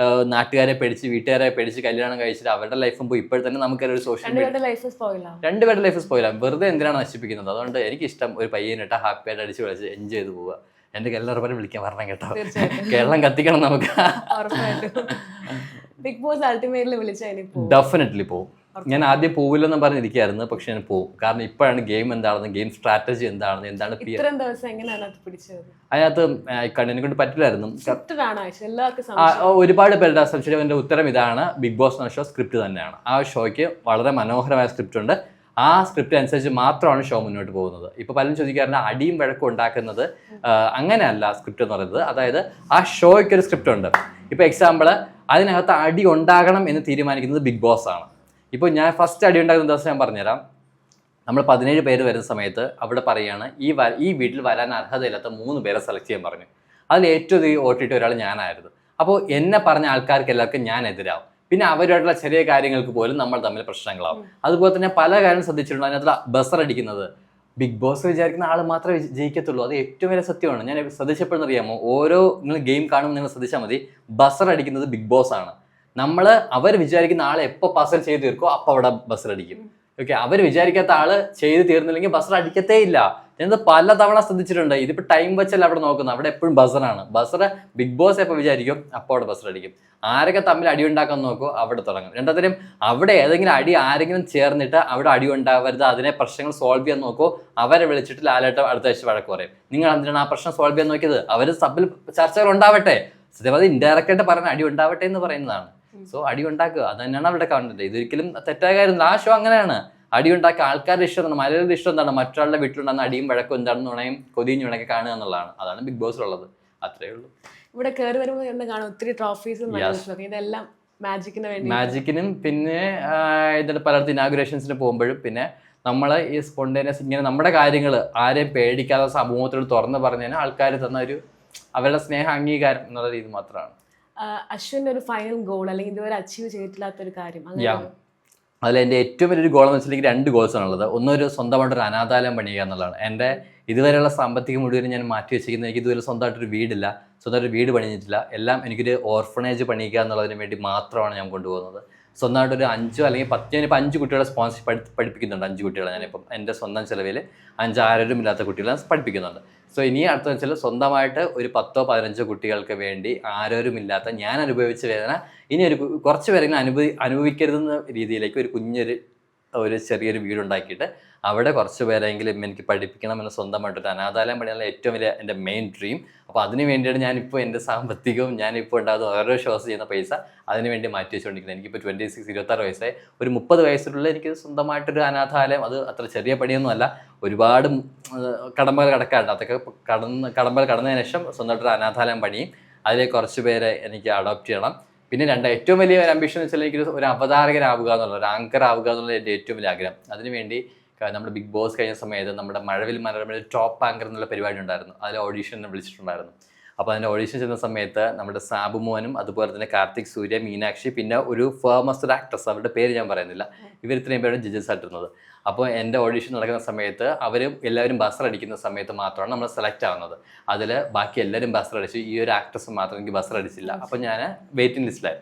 നാട്ടുകാരെ പേടിച്ച് വീട്ടുകാരെ പേടിച്ച് കല്യാണം കഴിച്ചിട്ട് അവരുടെ ലൈഫും പോയി. ഇപ്പോൾ തന്നെ നമുക്കൊരു സോഷ്യൽ മീഡിയ 2 പേരുടെ ലൈഫ് സ്പോയിലാണ്. വെറുതെ എന്തിനാണ് നശിപ്പിക്കുന്നത്? അതുകൊണ്ട് എനിക്കിഷ്ടം ഒരു പയ്യനിട്ട് ഹാപ്പിയായിട്ട് അടിച്ച് കളിച്ച് എൻജോയ് ചെയ്ത് പോവുക. എൻ്റെ എല്ലാവരും വിളിക്കാൻ പറഞ്ഞ കേട്ടോ, കേരളം കത്തിക്കണം നമുക്ക്. ബിഗ് ബോസ് അൾട്ടിമേറ്റ്ലി വിളിച്ചാൽ ഡെഫിനറ്റ്ലി പോകും. ഞാൻ ആദ്യം പോവില്ലെന്ന് പറഞ്ഞിരിക്കുകയായിരുന്നു, പക്ഷെ ഞാൻ പോകും. കാരണം ഇപ്പോഴാണ് ഗെയിം എന്താണെന്ന്, ഗെയിം സ്ട്രാറ്റജി എന്താണെന്ന്, എന്താണ് ഇത്രയും ദിവസം എങ്ങനെയാണ് അത് പിടിച്ചത്? അതിനകത്ത് കണ്ണിനെ കൊണ്ട് പറ്റില്ലായിരുന്നു. എല്ലാവർക്കും ഒരുപാട് പേരുടെ സംശയത്തിന്റെ ഉത്തരം ഇതാണ്, ബിഗ് ബോസ് എന്ന ഷോ സ്ക്രിപ്റ്റ് തന്നെയാണ്. ആ ഷോയ്ക്ക് വളരെ മനോഹരമായ സ്ക്രിപ്റ്റ് ഉണ്ട്. ആ സ്ക്രിപ്റ്റ് അനുസരിച്ച് മാത്രമാണ് ഷോ മുന്നോട്ട് പോകുന്നത്. ഇപ്പോൾ പലരും ചോദിക്കാറുണ്ട് അടിയും വഴക്കും ഉണ്ടാക്കുന്നത്, അങ്ങനെയല്ല സ്ക്രിപ്റ്റ് എന്ന് പറയുന്നത്. അതായത് ആ ഷോയ്ക്ക് ഒരു സ്ക്രിപ്റ്റ് ഉണ്ട്. ഇപ്പോൾ എക്സാമ്പിൾ, അതിനകത്ത് അടി ഉണ്ടാകണം എന്ന് തീരുമാനിക്കുന്നത് ബിഗ് ബോസ് ആണ്. ഇപ്പോൾ ഞാൻ ഫസ്റ്റ് അടി ഉണ്ടാകുന്ന ദിവസം ഞാൻ പറഞ്ഞുതരാം. നമ്മൾ 17 പേര് വരുന്ന സമയത്ത് അവിടെ പറയുകയാണ് ഈ വീട്ടിൽ വരാൻ അർഹതയില്ലാത്ത 3 പേരെ സെലക്ട് ചെയ്യാൻ പറഞ്ഞു. അതിൽ ഏറ്റവും ഓട്ടിട്ട് ഒരാൾ ഞാനായിരുന്നു. അപ്പോൾ എന്നെ പറഞ്ഞ ആൾക്കാർക്ക് എല്ലാവർക്കും ഞാൻ എതിരാവും. പിന്നെ അവരുമായിട്ടുള്ള ചെറിയ കാര്യങ്ങൾക്ക് പോലും നമ്മൾ തമ്മിൽ പ്രശ്നങ്ങളാവും. അതുപോലെ തന്നെ പല കാര്യം ശ്രദ്ധിച്ചിട്ടുണ്ട്. അതിനകത്ത് ബസർ അടിക്കുന്നത് ബിഗ് ബോസ് വിചാരിക്കുന്ന ആൾ മാത്രമേ ജയിക്കത്തുള്ളൂ. അത് ഏറ്റവും വലിയ സത്യമാണ്. ഞാൻ ശ്രദ്ധിച്ചപ്പോഴെന്ന് അറിയാമോ, ഓരോ നിങ്ങൾ ഗെയിം കാണുമ്പോൾ നിങ്ങൾ ശ്രദ്ധിച്ചാൽ മതി, ബസർ അടിക്കുന്നത് ബിഗ് ബോസ് ആണ്. അവർ വിചാരിക്കുന്ന ആൾ എപ്പോൾ പസൽ ചെയ്ത് തീർക്കോ അപ്പോൾ അവിടെ ബസർ അടിക്കും. ഓക്കെ, അവർ വിചാരിക്കാത്ത ആള് ചെയ്ത് തീർന്നില്ലെങ്കിൽ ബസർ അടിക്കത്തേ ഇല്ല. ഞാനത് പല തവണ ശ്രദ്ധിച്ചിട്ടുണ്ട്. ഇതിപ്പോൾ ടൈം വെച്ചല്ല അവിടെ നോക്കുന്നത്, അവിടെ എപ്പോഴും ബസറാണ്. ബസർ ബിഗ് ബോസ് എപ്പോൾ വിചാരിക്കും അപ്പോൾ അവിടെ ബസർ അടിക്കും. ആരൊക്കെ തമ്മിൽ അടി ഉണ്ടാക്കാൻ നോക്കുമോ അവിടെ തുടങ്ങും. രണ്ടാമത്തേനും അവിടെ ഏതെങ്കിലും അടി ആരെങ്കിലും ചേർന്നിട്ട് അവിടെ അടി ഉണ്ടാവരുത്, അതിനെ പ്രശ്നങ്ങൾ സോൾവ് ചെയ്യാൻ നോക്കുമോ അവരെ വിളിച്ചിട്ട് ലാലേട്ടം അടുത്ത ആഴ്ച വഴക്ക് പറയും. നിങ്ങൾ എന്തിനാണ് ആ പ്രശ്നം സോൾവ് ചെയ്യാൻ നോക്കിയത്? അവർ സബിൽ ചർച്ചകൾ ഉണ്ടാവട്ടെ, സത്യവാദി ഇൻഡയറക്റ്റ് ആയിട്ട് പറഞ്ഞ അടി ഉണ്ടാവട്ടെ എന്ന് പറയുന്നതാണ്. സോ അടി ഉണ്ടാക്കുക, അത് തന്നെയാണ് അവരുടെ കണ്ടന്റ്. ഇതൊരിക്കലും തെറ്റായ കാര്യമൊന്നുമില്ല. ആ ഷോ അങ്ങനെയാണ്. അടി ഉണ്ടാക്കുക, ആൾക്കാരുടെ ഇഷ്ടം എന്താണ്, മലയാളിയുടെ ഇഷ്ടം എന്താണ്, മറ്റൊരാളുടെ വീട്ടിലുണ്ടാകുന്ന അടിയും വഴക്കും എന്താണെന്ന് ഉണയും കൊതിയും ഉണക്കി കാണുക എന്നുള്ളതാണ്. അതാണ് ബിഗ് ബോസിലുള്ളത്. അത്രേ ഉള്ളൂ. ഇവിടെ കയറി വരുമ്പോൾ എന്താ കാണാം, ഒത്തിരി ട്രോഫീസും ഇതെല്ലാം മാജിക്കിനും പിന്നെ ഇതിന്റെ പലയിടത്ത് ഇനാഗുറേഷൻസിന് പോകുമ്പോഴും പിന്നെ നമ്മളെ ഈ സ്പോണ്ടേനിയസ് ഇങ്ങനെ നമ്മുടെ കാര്യങ്ങൾ ആരെയും പേടിക്കാതെ സമൂഹത്തോട് തുറന്ന് പറഞ്ഞതിന് ആൾക്കാർ തന്ന ഒരു അവരുടെ സ്നേഹ അംഗീകാരം എന്നുള്ള രീതി മാത്രമാണ്. അശ്വിന്റെ ഒരു ഫൈനൽ ഗോൾ അല്ലെങ്കിൽ ഇതുവരെ അച്ചീവ് ചെയ്തിട്ടില്ലാത്തൊരു കാര്യം? അതിൽ എൻ്റെ ഏറ്റവും വലിയൊരു ഗോൾ എന്ന് വെച്ചിട്ടുണ്ടെങ്കിൽ 2 ഗോൾസാണുള്ളത്. ഒന്നൊരു സ്വന്തമായിട്ടൊരു അനാഥാലയം പണിയുക എന്നുള്ളതാണ്. എൻ്റെ ഇതുവരെയുള്ള സാമ്പത്തികം മുഴുവൻ ഞാൻ മാറ്റി വെച്ചിരിക്കുന്നത്. എനിക്ക് ഇതുവരെ സ്വന്തമായിട്ടൊരു വീടില്ല, സ്വന്തമായിട്ടൊരു വീട് പണിഞ്ഞിട്ടില്ല. എല്ലാം എനിക്കൊരു ഓർഫണേജ് പണിയുക എന്നുള്ളതിന് വേണ്ടി മാത്രമാണ് ഞാൻ കൊണ്ടുപോകുന്നത്. സ്വന്തമായിട്ടൊരു 5 അല്ലെങ്കിൽ 10, ഞാനിപ്പോൾ 5 കുട്ടികളെ സ്പോൺസർ പഠിപ്പിക്കുന്നുണ്ട്. 5 കുട്ടികളെ ഞാനിപ്പം എൻ്റെ സ്വന്തം ചിലവിൽ 5 ആരോഗ്യമില്ലാത്ത കുട്ടികളെ പഠിപ്പിക്കുന്നുണ്ട്. സോ ഇനി അടുത്തെന്ന് വെച്ചാൽ സ്വന്തമായിട്ട് ഒരു 10 15 കുട്ടികൾക്ക് വേണ്ടി ആരോഗ്യമില്ലാത്ത ഞാൻ അനുഭവിച്ച വേദന ഇനി കുറച്ച് പേരെങ്കിലും അനുഭവിക്കരുതെന്ന രീതിയിലേക്ക് ഒരു ചെറിയൊരു വീടുണ്ടാക്കിയിട്ട് അവിടെ കുറച്ച് പേരെങ്കിലും എനിക്ക് പഠിപ്പിക്കണം എന്ന് സ്വന്തമായിട്ടൊരു അനാഥാലയം പണിയാനുള്ള ഏറ്റവും വലിയ എൻ്റെ മെയിൻ ഡ്രീം. അപ്പോൾ അതിന് വേണ്ടിയാണ് ഞാനിപ്പോൾ എൻ്റെ സാമ്പത്തികവും ഞാനിപ്പോൾ ഉണ്ടാകുന്ന ഓരോ ഷോസ് ചെയ്യുന്ന പൈസ അതിന് വേണ്ടി മാറ്റി വെച്ചുകൊണ്ടിരിക്കുന്നത്. എനിക്കിപ്പോൾ 26 വയസ്സായി. ഒരു 30 വയസ്സിലുള്ള എനിക്ക് സ്വന്തമായിട്ടൊരു അനാഥാലയം, അത് അത്ര ചെറിയ പണിയൊന്നുമല്ല, ഒരുപാട് കടമ്പകൾ കടക്കാറുണ്ട്. അതൊക്കെ കടമ്പകൾ കടന്നതിന് ശേഷം സ്വന്തമായിട്ടൊരു അനാഥാലയം പണിയും അതിലേക്ക് കുറച്ച് പേരെ എനിക്ക് അഡോപ്റ്റ് ചെയ്യണം. പിന്നെ ഏറ്റവും വലിയ ഒരു അംബിഷൻ എന്ന് വെച്ചാൽ എനിക്ക് ഒരു അവതാരകനാവുക എന്നുള്ളത്, ഒരു ആങ്കർ ആവുക എന്നുള്ളത് എൻ്റെ ഏറ്റവും വലിയ ആഗ്രഹം. അതിനുവേണ്ടി നമ്മുടെ ബിഗ് ബോസ് കഴിഞ്ഞ സമയത്ത് നമ്മുടെ മഴവിൽ മനോരമയിൽ ടോപ്പ് ആങ്കർ എന്നുള്ള പരിപാടി ഉണ്ടായിരുന്നു. അതിൽ ഓഡീഷന് വിളിച്ചിട്ടുണ്ടായിരുന്നു. അപ്പോൾ അതിൻ്റെ ഓഡീഷൻ ചെയ്യുന്ന സമയത്ത് നമ്മുടെ സാബു മോനും അതുപോലെ തന്നെ കാർത്തിക് സൂര്യ, മീനാക്ഷി, പിന്നെ ഒരു ഫേമസ് ഒരു ആക്ട്രസ്, അവരുടെ പേര് ഞാൻ പറയുന്നില്ല, ഇവർ ഇത്രയും പേരാണ് ജഡ്ജസ് ആയിട്ടിരുന്നത്. അപ്പോൾ എൻ്റെ ഓഡീഷൻ നടക്കുന്ന സമയത്ത് എല്ലാവരും ബസർ അടിക്കുന്ന സമയത്ത് മാത്രമാണ് നമ്മൾ സെലക്ട് ആവുന്നത്. അതിൽ ബാക്കി എല്ലാവരും ബസർ അടിച്ചു, ഈ ഒരു ആക്ട്രസ് മാത്രം എനിക്ക് ബസർ അടിച്ചില്ല. അപ്പോൾ ഞാൻ വെയിറ്റിംഗ് ലിസ്റ്റിലായി.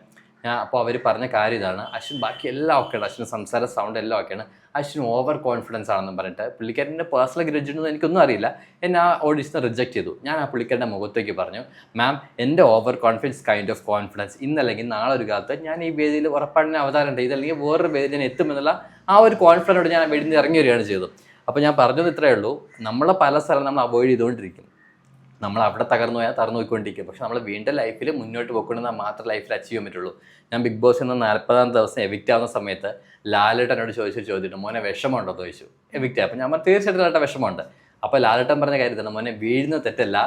അപ്പോൾ അവർ പറഞ്ഞ കാര്യം ഇതാണ്, അശ്വിൻ ബാക്കി എല്ലാം ഓക്കെയാണ്, അശ്വിൻ സംസാര സൗണ്ട് എല്ലാം ഓക്കെയാണ്, അശ്വിൻ ഓവർ കോൺഫിഡൻസ് ആണെന്നും പറഞ്ഞിട്ട് പുള്ളിക്കാരൻ്റെ പേഴ്സണൽ ഗ്രഡ്ജ് ഉണ്ടെന്ന് എനിക്കൊന്നും അറിയില്ല. എന്നെ ആ ഓഡീഷനെ റിജക്ട് ചെയ്തു. ഞാൻ ആ പുള്ളിക്കാരൻ്റെ മുഖത്തേക്ക് പറഞ്ഞു, മാം എൻ്റെ over confidence kind of confidence, ഇന്നല്ലെങ്കിൽ നാളെ ഒരു കാലത്ത് ഞാൻ ഈ വേദിയിൽ ഉറപ്പാണ് അവതാരം ഇതല്ലെങ്കിൽ വേറൊരു വേദിയിൽ ഞാൻ എത്തുമെന്നുള്ള ആ ഒരു കോൺഫിഡൻറ്റോട് ഞാൻ വീട്ടിൽ നിന്ന് ഇറങ്ങി വരികയാണ് ചെയ്തത്. അപ്പോൾ ഞാൻ പറഞ്ഞത് ഇത്രയേ ഉള്ളൂ, നമ്മളെ പല സ്ഥലം നമ്മൾ അവോയ്ഡ് ചെയ്തുകൊണ്ടിരിക്കും. നമ്മൾ അവിടെ തകർന്നു പോയിക്കൊണ്ടിരിക്കും. പക്ഷെ നമ്മൾ വീണ്ടും ലൈഫിൽ മുന്നോട്ട് പോയിക്കൊണ്ടെന്നാൽ മാത്രമേ ലൈഫിൽ അച്ചീവ് ചെയ്യാൻ പറ്റുള്ളൂ. ഞാൻ ബിഗ് ബോസിൽ നിന്ന് 40-ാം ദിവസം എവിക്റ്റ് ആവുന്ന സമയത്ത് ലാലേട്ടൻ എന്നോട് ചോദിച്ചിട്ട് മോനെ വിഷമമുണ്ടോ എന്ന് ചോദിച്ചു. എവിക്റ്റ്. അപ്പോൾ ഞാൻ തീർച്ചയായിട്ടും ലാലേട്ടൻ വിഷമമുണ്ട്. അപ്പോൾ ലാലേട്ടൻ പറഞ്ഞ കാര്യത്തിൽ മോനെ വീഴുന്ന തെറ്റല്ല,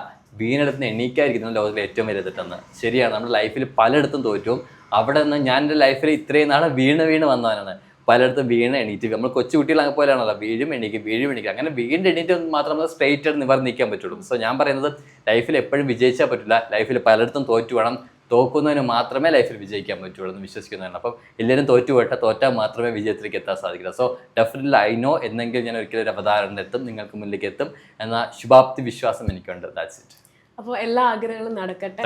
വീണെടുത്ത് എണീക്കാതിരിക്കുന്ന ലോകത്തിലെ ഏറ്റവും വലിയ തെറ്റെന്ന്. ശരിയാണ്, നമ്മുടെ ലൈഫിൽ പലയിടത്തും തോറ്റും. അവിടെ നിന്ന് ഞാൻ എൻ്റെ ലൈഫിൽ ഇത്രയും നാളെ വീണ് വന്നവനാണ്. പലയിടത്തും വീണ് എണീറ്റ്, നമ്മൾ കൊച്ചു കുട്ടികൾ അങ്ങനെ പോലെയാണല്ലോ, വീഴും എണീക്കും അങ്ങനെ വീണ്ടും എണീറ്റ് മാത്രം നമ്മൾ സ്ട്രെയിറ്റ് ആയിട്ട് നിവർന്ന് നിൽക്കാൻ പറ്റുള്ളൂ. സോ ഞാൻ പറയുന്നത് ലൈഫിൽ എപ്പോഴും വിജയിച്ചാൽ പറ്റില്ല, ലൈഫിൽ പലയിടത്തും തോറ്റു വേണം, തോക്കുന്നതിന് മാത്രമേ ലൈഫിൽ വിജയിക്കാൻ പറ്റുള്ളൂ എന്ന് വിശ്വസിക്കുന്നതാണ്. അപ്പം എല്ലാവരും തോറ്റാൽ മാത്രമേ വിജയത്തിലേക്ക് എത്താൻ സാധിക്കില്ല. സോ ഡെഫിനറ്റ്ലി ഐ നോ എന്നെങ്കിലും ഞാൻ ഒരിക്കലും ഒരു അവതാരണം എത്തും, നിങ്ങൾക്ക് മുന്നിലേക്ക് എത്തും എന്ന ശുഭാപ്തി വിശ്വാസം എനിക്കുണ്ട്. That's it. അപ്പോൾ എല്ലാ ആഗ്രഹങ്ങളും നടക്കട്ടെ.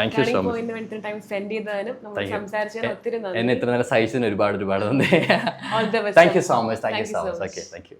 ടൈം സ്പെൻഡ് ചെയ്തതിനും സംസാരിച്ചതിനും ഒത്തിരി നന്ദി. എന്നെ ഇത്ര നേരം സഹിച്ചതിന് ഒരുപാട് നന്ദി. Thank you so much. Okay, thank you.